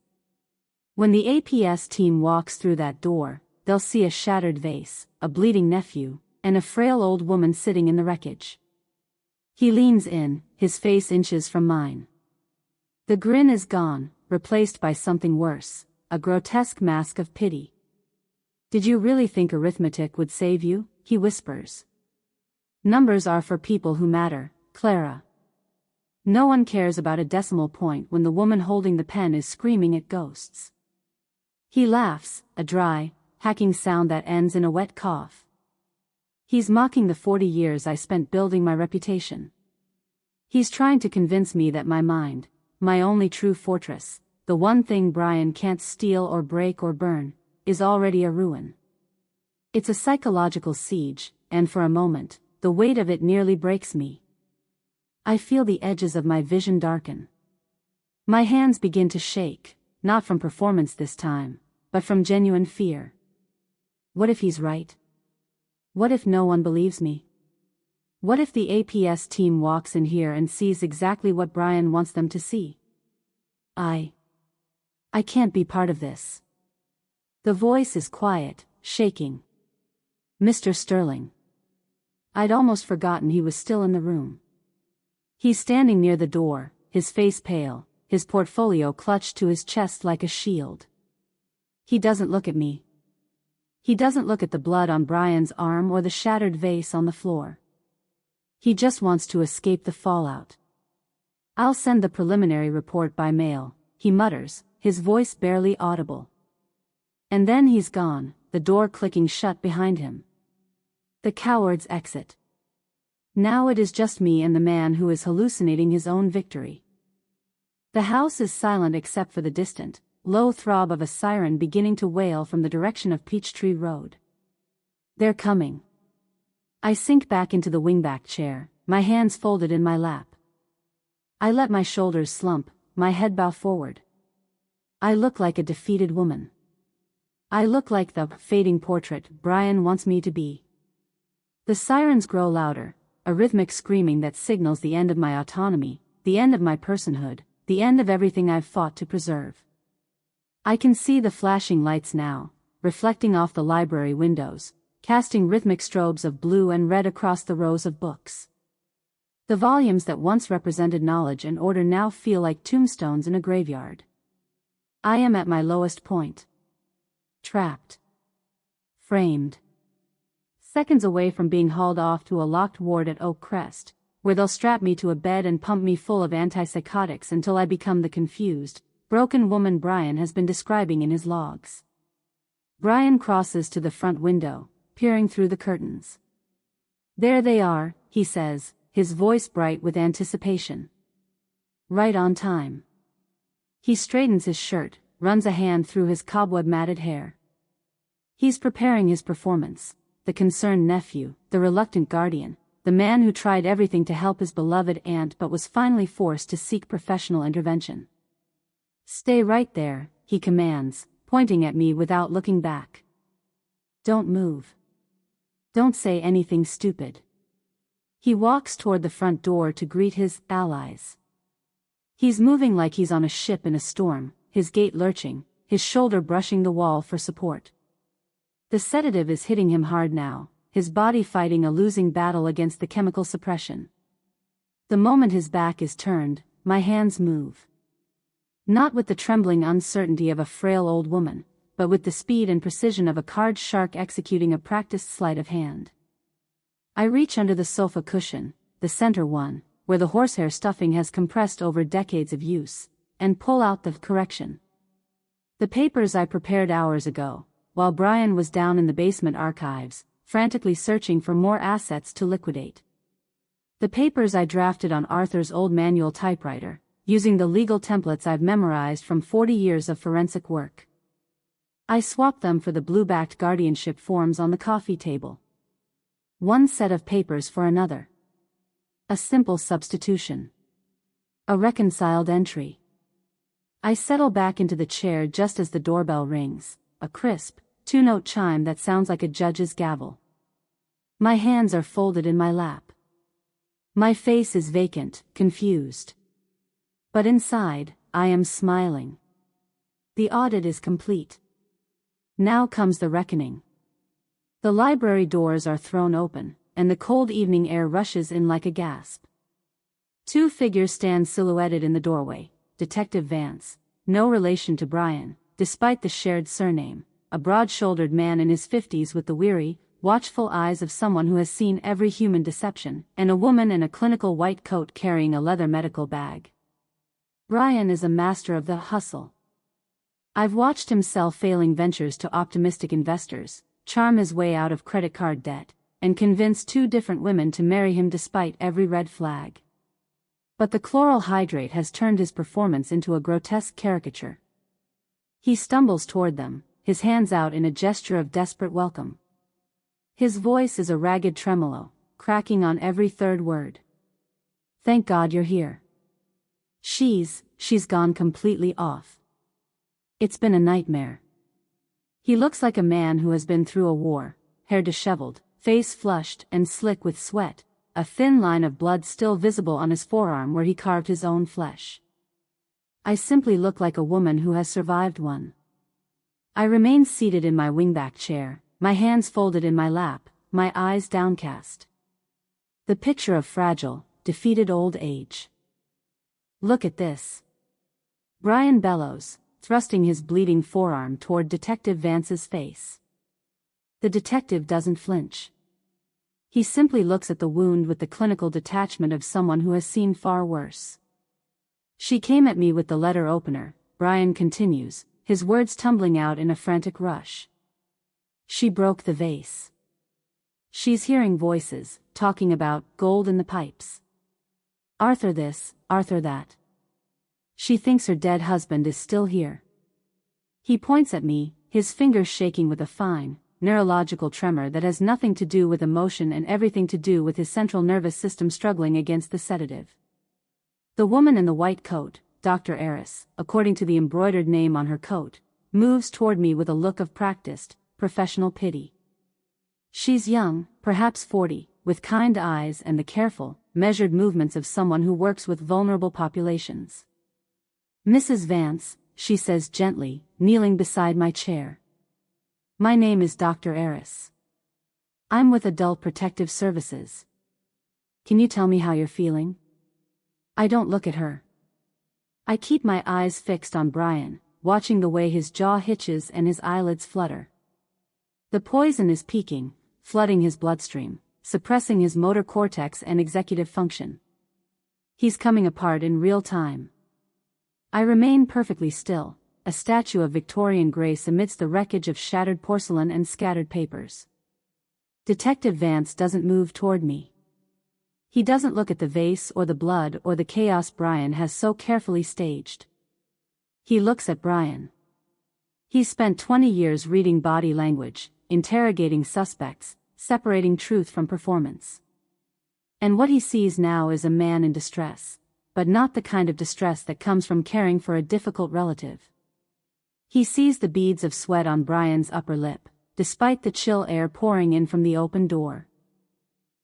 When the APS team walks through that door, they'll see a shattered vase, a bleeding nephew, and a frail old woman sitting in the wreckage. He leans in, his face inches from mine. The grin is gone, replaced by something worse, a grotesque mask of pity. Did you really think arithmetic would save you? He whispers. Numbers are for people who matter, Clara. No one cares about a decimal point when the woman holding the pen is screaming at ghosts. He laughs, a dry, hacking sound that ends in a wet cough. He's mocking the 40 years I spent building my reputation. He's trying to convince me that my mind, my only true fortress, the one thing Brian can't steal or break or burn, is already a ruin. It's a psychological siege, and for a moment, the weight of it nearly breaks me. I feel the edges of my vision darken. My hands begin to shake, not from performance this time, but from genuine fear. What if he's right? What if no one believes me? What if the APS team walks in here and sees exactly what Brian wants them to see? I can't be part of this. The voice is quiet, shaking. Mr. Sterling. I'd almost forgotten he was still in the room. He's standing near the door, his face pale, his portfolio clutched to his chest like a shield. He doesn't look at me. He doesn't look at the blood on Brian's arm or the shattered vase on the floor. He just wants to escape the fallout. I'll send the preliminary report by mail, he mutters, his voice barely audible. And then he's gone, the door clicking shut behind him. The cowards exit. Now it is just me and the man who is hallucinating his own victory. The house is silent except for the distant, low throb of a siren beginning to wail from the direction of Peachtree Road. They're coming. I sink back into the wingback chair, my hands folded in my lap. I let my shoulders slump, my head bow forward. I look like a defeated woman. I look like the fading portrait Brian wants me to be. The sirens grow louder, a rhythmic screaming that signals the end of my autonomy, the end of my personhood, the end of everything I've fought to preserve. I can see the flashing lights now, reflecting off the library windows, casting rhythmic strobes of blue and red across the rows of books. The volumes that once represented knowledge and order now feel like tombstones in a graveyard. I am at my lowest point. Trapped. Framed. Seconds away from being hauled off to a locked ward at Oak Crest, where they'll strap me to a bed and pump me full of antipsychotics until I become the confused, broken woman Brian has been describing in his logs. Brian crosses to the front window, peering through the curtains. There they are, he says, his voice bright with anticipation. Right on time. He straightens his shirt, runs a hand through his cobweb-matted hair. He's preparing his performance. The concerned nephew, the reluctant guardian, the man who tried everything to help his beloved aunt but was finally forced to seek professional intervention. Stay right there, he commands, pointing at me without looking back. Don't move. Don't say anything stupid. He walks toward the front door to greet his allies. He's moving like he's on a ship in a storm, his gait lurching, his shoulder brushing the wall for support. The sedative is hitting him hard now, his body fighting a losing battle against the chemical suppression. The moment his back is turned, my hands move. Not with the trembling uncertainty of a frail old woman, but with the speed and precision of a card shark executing a practiced sleight of hand. I reach under the sofa cushion, the center one, where the horsehair stuffing has compressed over decades of use, and pull out the correction. The papers I prepared hours ago, while Brian was down in the basement archives, frantically searching for more assets to liquidate. The papers I drafted on Arthur's old manual typewriter, using the legal templates I've memorized from 40 years of forensic work. I swapped them for the blue-backed guardianship forms on the coffee table. One set of papers for another. A simple substitution. A reconciled entry. I settle back into the chair just as the doorbell rings, a crisp, two-note chime that sounds like a judge's gavel. My hands are folded in my lap. My face is vacant, confused. But inside, I am smiling. The audit is complete. Now comes the reckoning. The library doors are thrown open, and the cold evening air rushes in like a gasp. Two figures stand silhouetted in the doorway. Detective Vance, no relation to Brian, despite the shared surname, a broad-shouldered man in his 50s with the weary, watchful eyes of someone who has seen every human deception, and a woman in a clinical white coat carrying a leather medical bag. Brian is a master of the hustle. I've watched him sell failing ventures to optimistic investors, charm his way out of credit card debt, and convince two different women to marry him despite every red flag. But the chloral hydrate has turned his performance into a grotesque caricature. He stumbles toward them, his hands out in a gesture of desperate welcome. His voice is a ragged tremolo, cracking on every third word. Thank God you're here. She's gone completely off. It's been a nightmare. He looks like a man who has been through a war, hair disheveled, face flushed and slick with sweat, a thin line of blood still visible on his forearm where he carved his own flesh. I simply look like a woman who has survived one. I remain seated in my wingback chair, my hands folded in my lap, my eyes downcast. The picture of fragile, defeated old age. Look at this. Brian bellows, thrusting his bleeding forearm toward Detective Vance's face. The detective doesn't flinch. He simply looks at the wound with the clinical detachment of someone who has seen far worse. She came at me with the letter opener, Brian continues, his words tumbling out in a frantic rush. She broke the vase. She's hearing voices, talking about gold in the pipes. Arthur this, Arthur that. She thinks her dead husband is still here. He points at me, his fingers shaking with a fine, neurological tremor that has nothing to do with emotion and everything to do with his central nervous system struggling against the sedative. The woman in the white coat, Dr. Eris, according to the embroidered name on her coat, moves toward me with a look of practiced, professional pity. She's young, perhaps 40, with kind eyes and the careful, measured movements of someone who works with vulnerable populations. Mrs. Vance, she says gently, kneeling beside my chair. My name is Dr. Eris. I'm with Adult Protective Services. Can you tell me how you're feeling? I don't look at her. I keep my eyes fixed on Brian, watching the way his jaw hitches and his eyelids flutter. The poison is peaking, flooding his bloodstream, suppressing his motor cortex and executive function. He's coming apart in real time. I remain perfectly still, a statue of Victorian grace amidst the wreckage of shattered porcelain and scattered papers. Detective Vance doesn't move toward me. He doesn't look at the vase or the blood or the chaos Brian has so carefully staged. He looks at Brian. He's spent 20 years reading body language, interrogating suspects, separating truth from performance. And what he sees now is a man in distress, but not the kind of distress that comes from caring for a difficult relative. He sees the beads of sweat on Brian's upper lip, despite the chill air pouring in from the open door.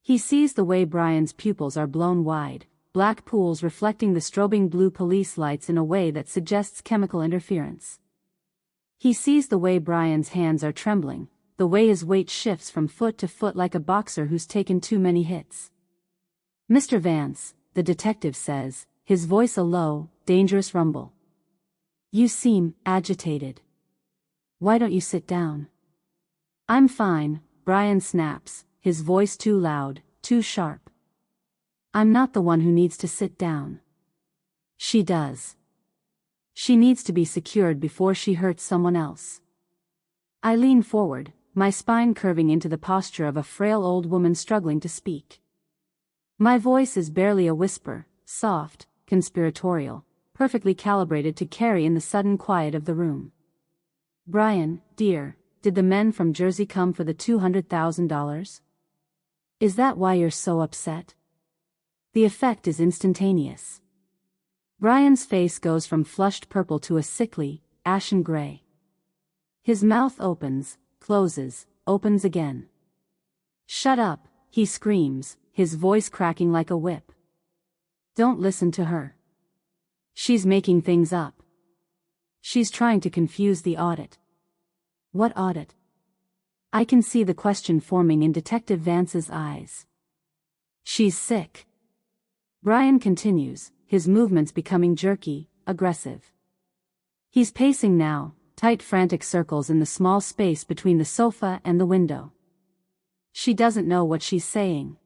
He sees the way Brian's pupils are blown wide, black pools reflecting the strobing blue police lights in a way that suggests chemical interference. He sees the way Brian's hands are trembling, the way his weight shifts from foot to foot like a boxer who's taken too many hits. Mr. Vance, the detective says, his voice a low, dangerous rumble. You seem agitated. Why don't you sit down? I'm fine, Brian snaps, his voice too loud, too sharp. I'm not the one who needs to sit down. She does. She needs to be secured before she hurts someone else. I lean forward, my spine curving into the posture of a frail old woman struggling to speak. My voice is barely a whisper, soft, conspiratorial, perfectly calibrated to carry in the sudden quiet of the room. Brian, dear, did the men from Jersey come for the $200,000? Is that why you're so upset? The effect is instantaneous. Brian's face goes from flushed purple to a sickly, ashen gray. His mouth opens, closes, opens again. "Shut up," he screams, his voice cracking like a whip. "Don't listen to her. She's making things up. She's trying to confuse the audit." "What audit?" I can see the question forming in Detective Vance's eyes. "She's sick." Brian continues, his movements becoming jerky, aggressive. He's pacing now, tight frantic circles in the small space between the sofa and the window. She doesn't know what she's saying.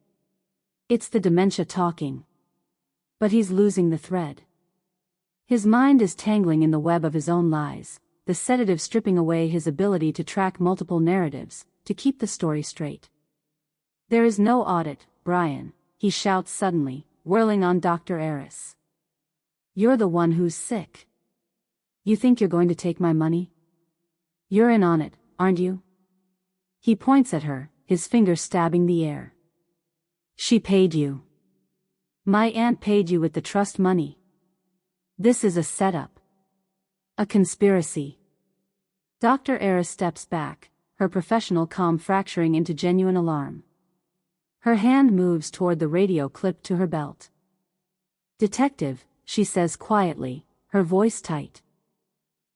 It's the dementia talking. But he's losing the thread. His mind is tangling in the web of his own lies, the sedative stripping away his ability to track multiple narratives, to keep the story straight. "There is no audit, Brian," he shouts suddenly, whirling on Dr. Eris. "You're the one who's sick. You think you're going to take my money? You're in on it, aren't you?" He points at her, his finger stabbing the air. "She paid you. My aunt paid you with the trust money. This is a setup. A conspiracy." Dr. Eris steps back, her professional calm fracturing into genuine alarm. Her hand moves toward the radio clipped to her belt. "Detective," she says quietly, her voice tight.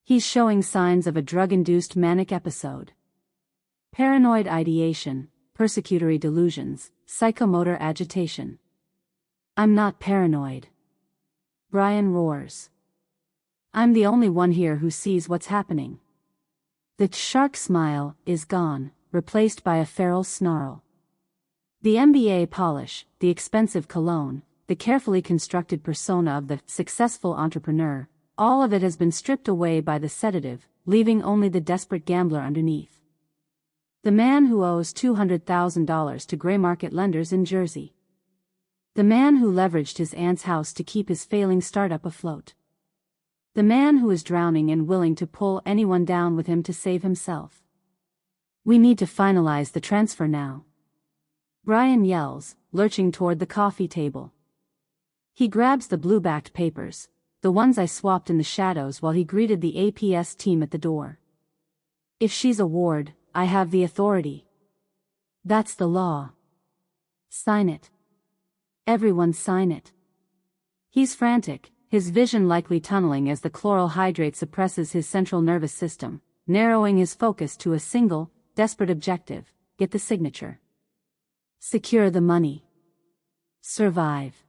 "He's showing signs of a drug-induced manic episode. Paranoid ideation, persecutory delusions, psychomotor agitation." "I'm not paranoid." Brian roars. "I'm the only one here who sees what's happening." The shark smile is gone, replaced by a feral snarl. The MBA polish, the expensive cologne, the carefully constructed persona of the successful entrepreneur, all of it has been stripped away by the sedative, leaving only the desperate gambler underneath. The man who owes $200,000 to gray market lenders in Jersey. The man who leveraged his aunt's house to keep his failing startup afloat. The man who is drowning and willing to pull anyone down with him to save himself. "We need to finalize the transfer now," Brian yells, lurching toward the coffee table. He grabs the blue-backed papers, the ones I swapped in the shadows while he greeted the APS team at the door. "If she's a ward, I have the authority. That's the law. Sign it. Everyone sign it." He's frantic, his vision likely tunneling as the chloral hydrate suppresses his central nervous system, narrowing his focus to a single, desperate objective: get the signature. Secure the money. Survive.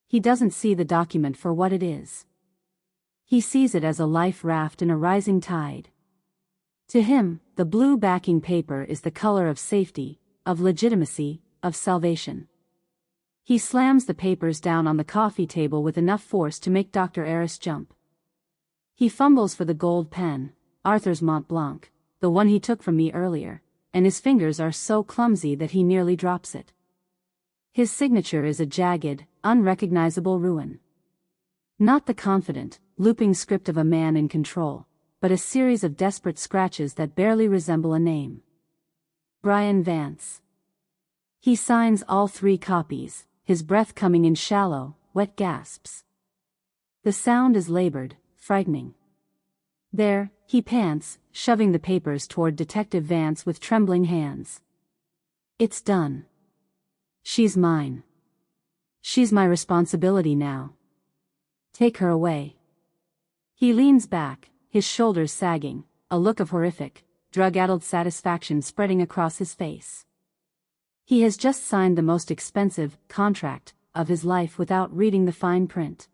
He doesn't see the document for what it is. He sees it as a life raft in a rising tide. To him, the blue backing paper is the color of safety, of legitimacy, of salvation. He slams the papers down on the coffee table with enough force to make Dr. Eris jump. He fumbles for the gold pen, Arthur's Mont Blanc, the one he took from me earlier, and his fingers are so clumsy that he nearly drops it. His signature is a jagged, unrecognizable ruin. Not the confident, looping script of a man in control, but a series of desperate scratches that barely resemble a name. Brian Vance. He signs all 3 copies, his breath coming in shallow, wet gasps. The sound is labored, frightening. There, he pants, shoving the papers toward Detective Vance with trembling hands. "It's done. She's mine. She's my responsibility now. Take her away." He leans back, his shoulders sagging, a look of horrific, drug-addled satisfaction spreading across his face. He has just signed the most expensive contract of his life without reading the fine print.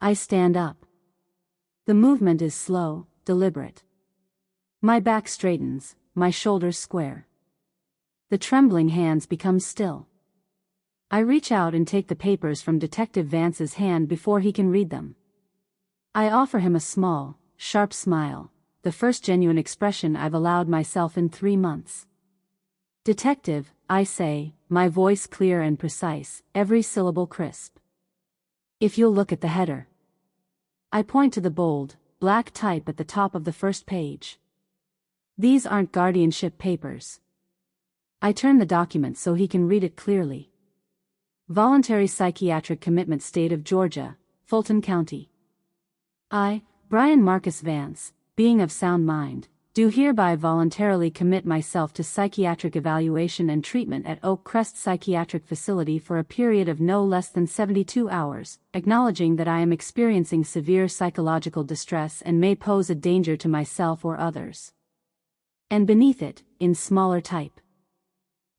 I stand up. The movement is slow, deliberate. My back straightens, my shoulders square. The trembling hands become still. I reach out and take the papers from Detective Vance's hand before he can read them. I offer him a small, sharp smile, the first genuine expression I've allowed myself in 3 months. "Detective," I say, my voice clear and precise, every syllable crisp. "If you'll look at the header." I point to the bold, black type at the top of the first page. "These aren't guardianship papers." I turn the document so he can read it clearly. "Voluntary Psychiatric Commitment, State of Georgia, Fulton County. I, Brian Marcus Vance, being of sound mind, do hereby voluntarily commit myself to psychiatric evaluation and treatment at Oak Crest Psychiatric Facility for a period of no less than 72 hours, acknowledging that I am experiencing severe psychological distress and may pose a danger to myself or others. And beneath it, in smaller type,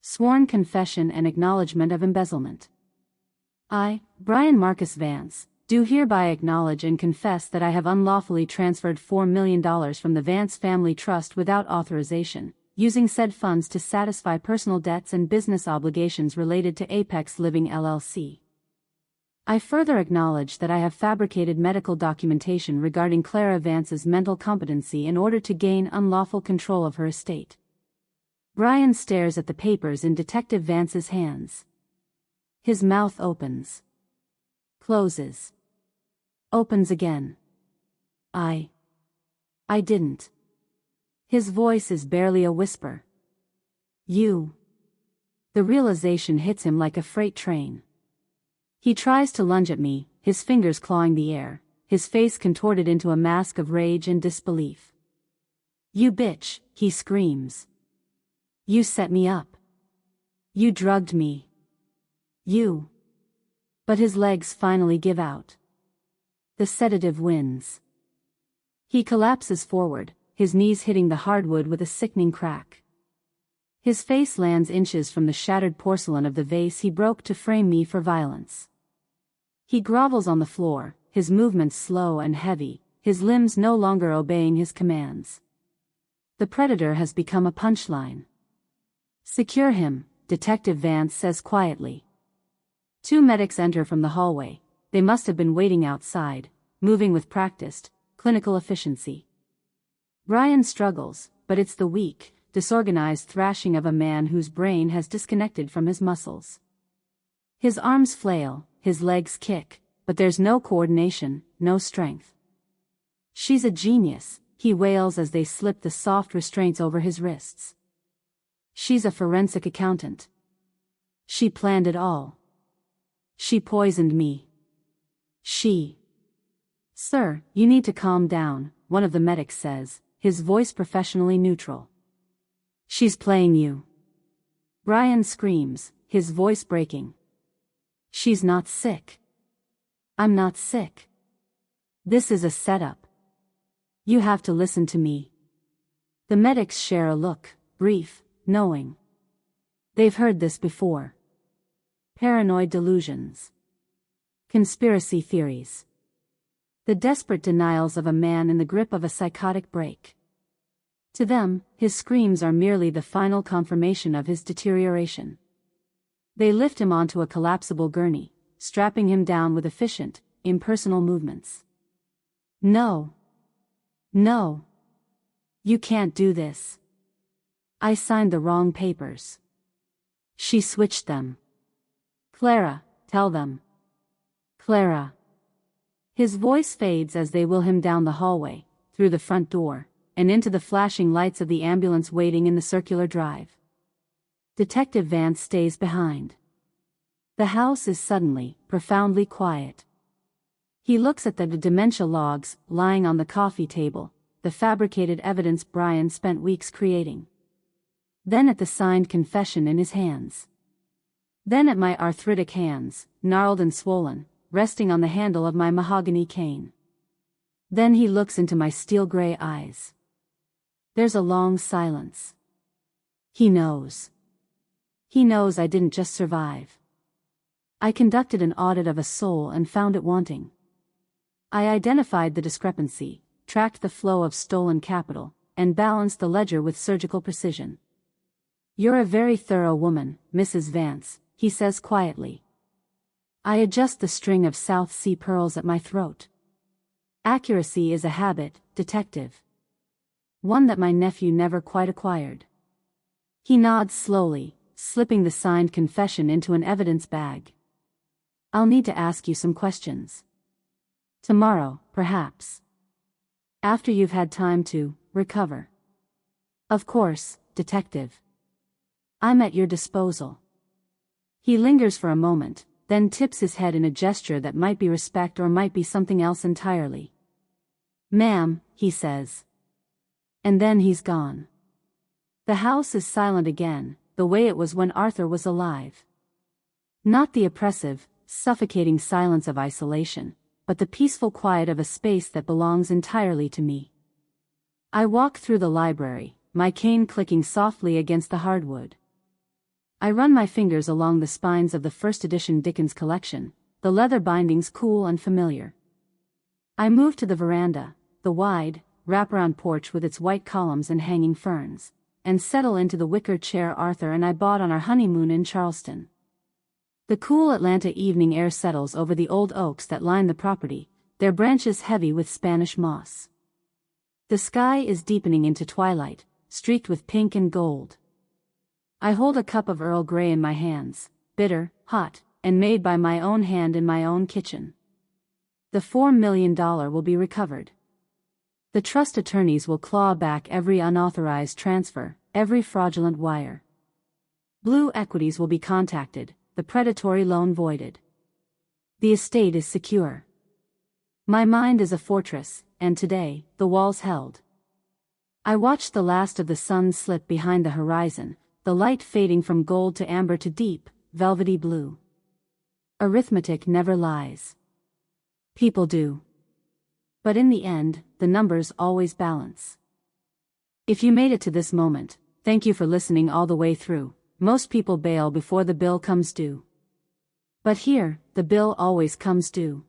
sworn confession and acknowledgement of embezzlement. I, Brian Marcus Vance, do hereby acknowledge and confess that I have unlawfully transferred $4 million from the Vance Family Trust without authorization, using said funds to satisfy personal debts and business obligations related to Apex Living LLC. I further acknowledge that I have fabricated medical documentation regarding Clara Vance's mental competency in order to gain unlawful control of her estate. Brian stares at the papers in Detective Vance's hands. His mouth opens. Closes. Opens again. I didn't. His voice is barely a whisper. You. The realization hits him like a freight train. He tries to lunge at me, his fingers clawing the air, his face contorted into a mask of rage and disbelief. You bitch, he screams. You set me up. You drugged me. You. But his legs finally give out. The sedative wins. He collapses forward, his knees hitting the hardwood with a sickening crack. His face lands inches from the shattered porcelain of the vase he broke to frame me for violence. He grovels on the floor, his movements slow and heavy, his limbs no longer obeying his commands. The predator has become a punchline. Secure him, Detective Vance says quietly. Two medics enter from the hallway. They must have been waiting outside, moving with practiced, clinical efficiency. Brian struggles, but it's the weak, disorganized thrashing of a man whose brain has disconnected from his muscles. His arms flail, his legs kick, but there's no coordination, no strength. She's a genius, he wails as they slip the soft restraints over his wrists. She's a forensic accountant. She planned it all. She poisoned me. Sir, you need to calm down, one of the medics says, his voice professionally neutral. She's playing you. Brian screams, his voice breaking. She's not sick. I'm not sick. This is a setup. You have to listen to me. The medics share a look, brief, knowing. They've heard this before. Paranoid delusions. Conspiracy theories. The desperate denials of a man in the grip of a psychotic break. To them, his screams are merely the final confirmation of his deterioration. They lift him onto a collapsible gurney, strapping him down with efficient, impersonal movements. No. No. You can't do this. I signed the wrong papers. She switched them. Clara, tell them. Clara. His voice fades as they wheel him down the hallway, through the front door, and into the flashing lights of the ambulance waiting in the circular drive. Detective Vance stays behind. The house is suddenly, profoundly quiet. He looks at the dementia logs lying on the coffee table, the fabricated evidence Brian spent weeks creating. Then at the signed confession in his hands. Then at my arthritic hands, gnarled and swollen, resting on the handle of my mahogany cane. Then he looks into my steel-gray eyes. There's a long silence. He knows. He knows I didn't just survive. I conducted an audit of a soul and found it wanting. I identified the discrepancy, tracked the flow of stolen capital, and balanced the ledger with surgical precision. You're a very thorough woman, Mrs. Vance, he says quietly. I adjust the string of South Sea pearls at my throat. Accuracy is a habit, detective. One that my nephew never quite acquired. He nods slowly, slipping the signed confession into an evidence bag. I'll need to ask you some questions. Tomorrow, perhaps. After you've had time to recover. Of course, detective. I'm at your disposal. He lingers for a moment, then tips his head in a gesture that might be respect or might be something else entirely. Ma'am, he says. And then he's gone. The house is silent again, the way it was when Arthur was alive. Not the oppressive, suffocating silence of isolation, but the peaceful quiet of a space that belongs entirely to me. I walk through the library, my cane clicking softly against the hardwood. I run my fingers along the spines of the first edition Dickens collection, the leather bindings cool and familiar. I move to the veranda, the wide, wraparound porch with its white columns and hanging ferns, and settle into the wicker chair Arthur and I bought on our honeymoon in Charleston. The cool Atlanta evening air settles over the old oaks that line the property, their branches heavy with Spanish moss. The sky is deepening into twilight, streaked with pink and gold. I hold a cup of Earl Grey in my hands, bitter, hot, and made by my own hand in my own kitchen. The $4 million will be recovered. The trust attorneys will claw back every unauthorized transfer, every fraudulent wire. Blue Equities will be contacted, the predatory loan voided. The estate is secure. My mind is a fortress, and today, the walls held. I watched the last of the sun slip behind the horizon, the light fading from gold to amber to deep, velvety blue. Arithmetic never lies. People do. But in the end, the numbers always balance. If you made it to this moment, thank you for listening all the way through. Most people bail before the bill comes due. But here, the bill always comes due.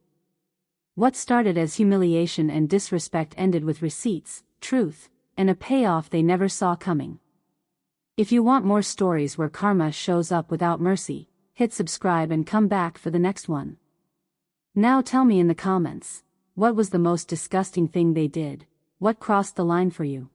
What started as humiliation and disrespect ended with receipts, truth, and a payoff they never saw coming. If you want more stories where karma shows up without mercy, hit subscribe and come back for the next one. Now tell me in the comments, what was the most disgusting thing they did? What crossed the line for you?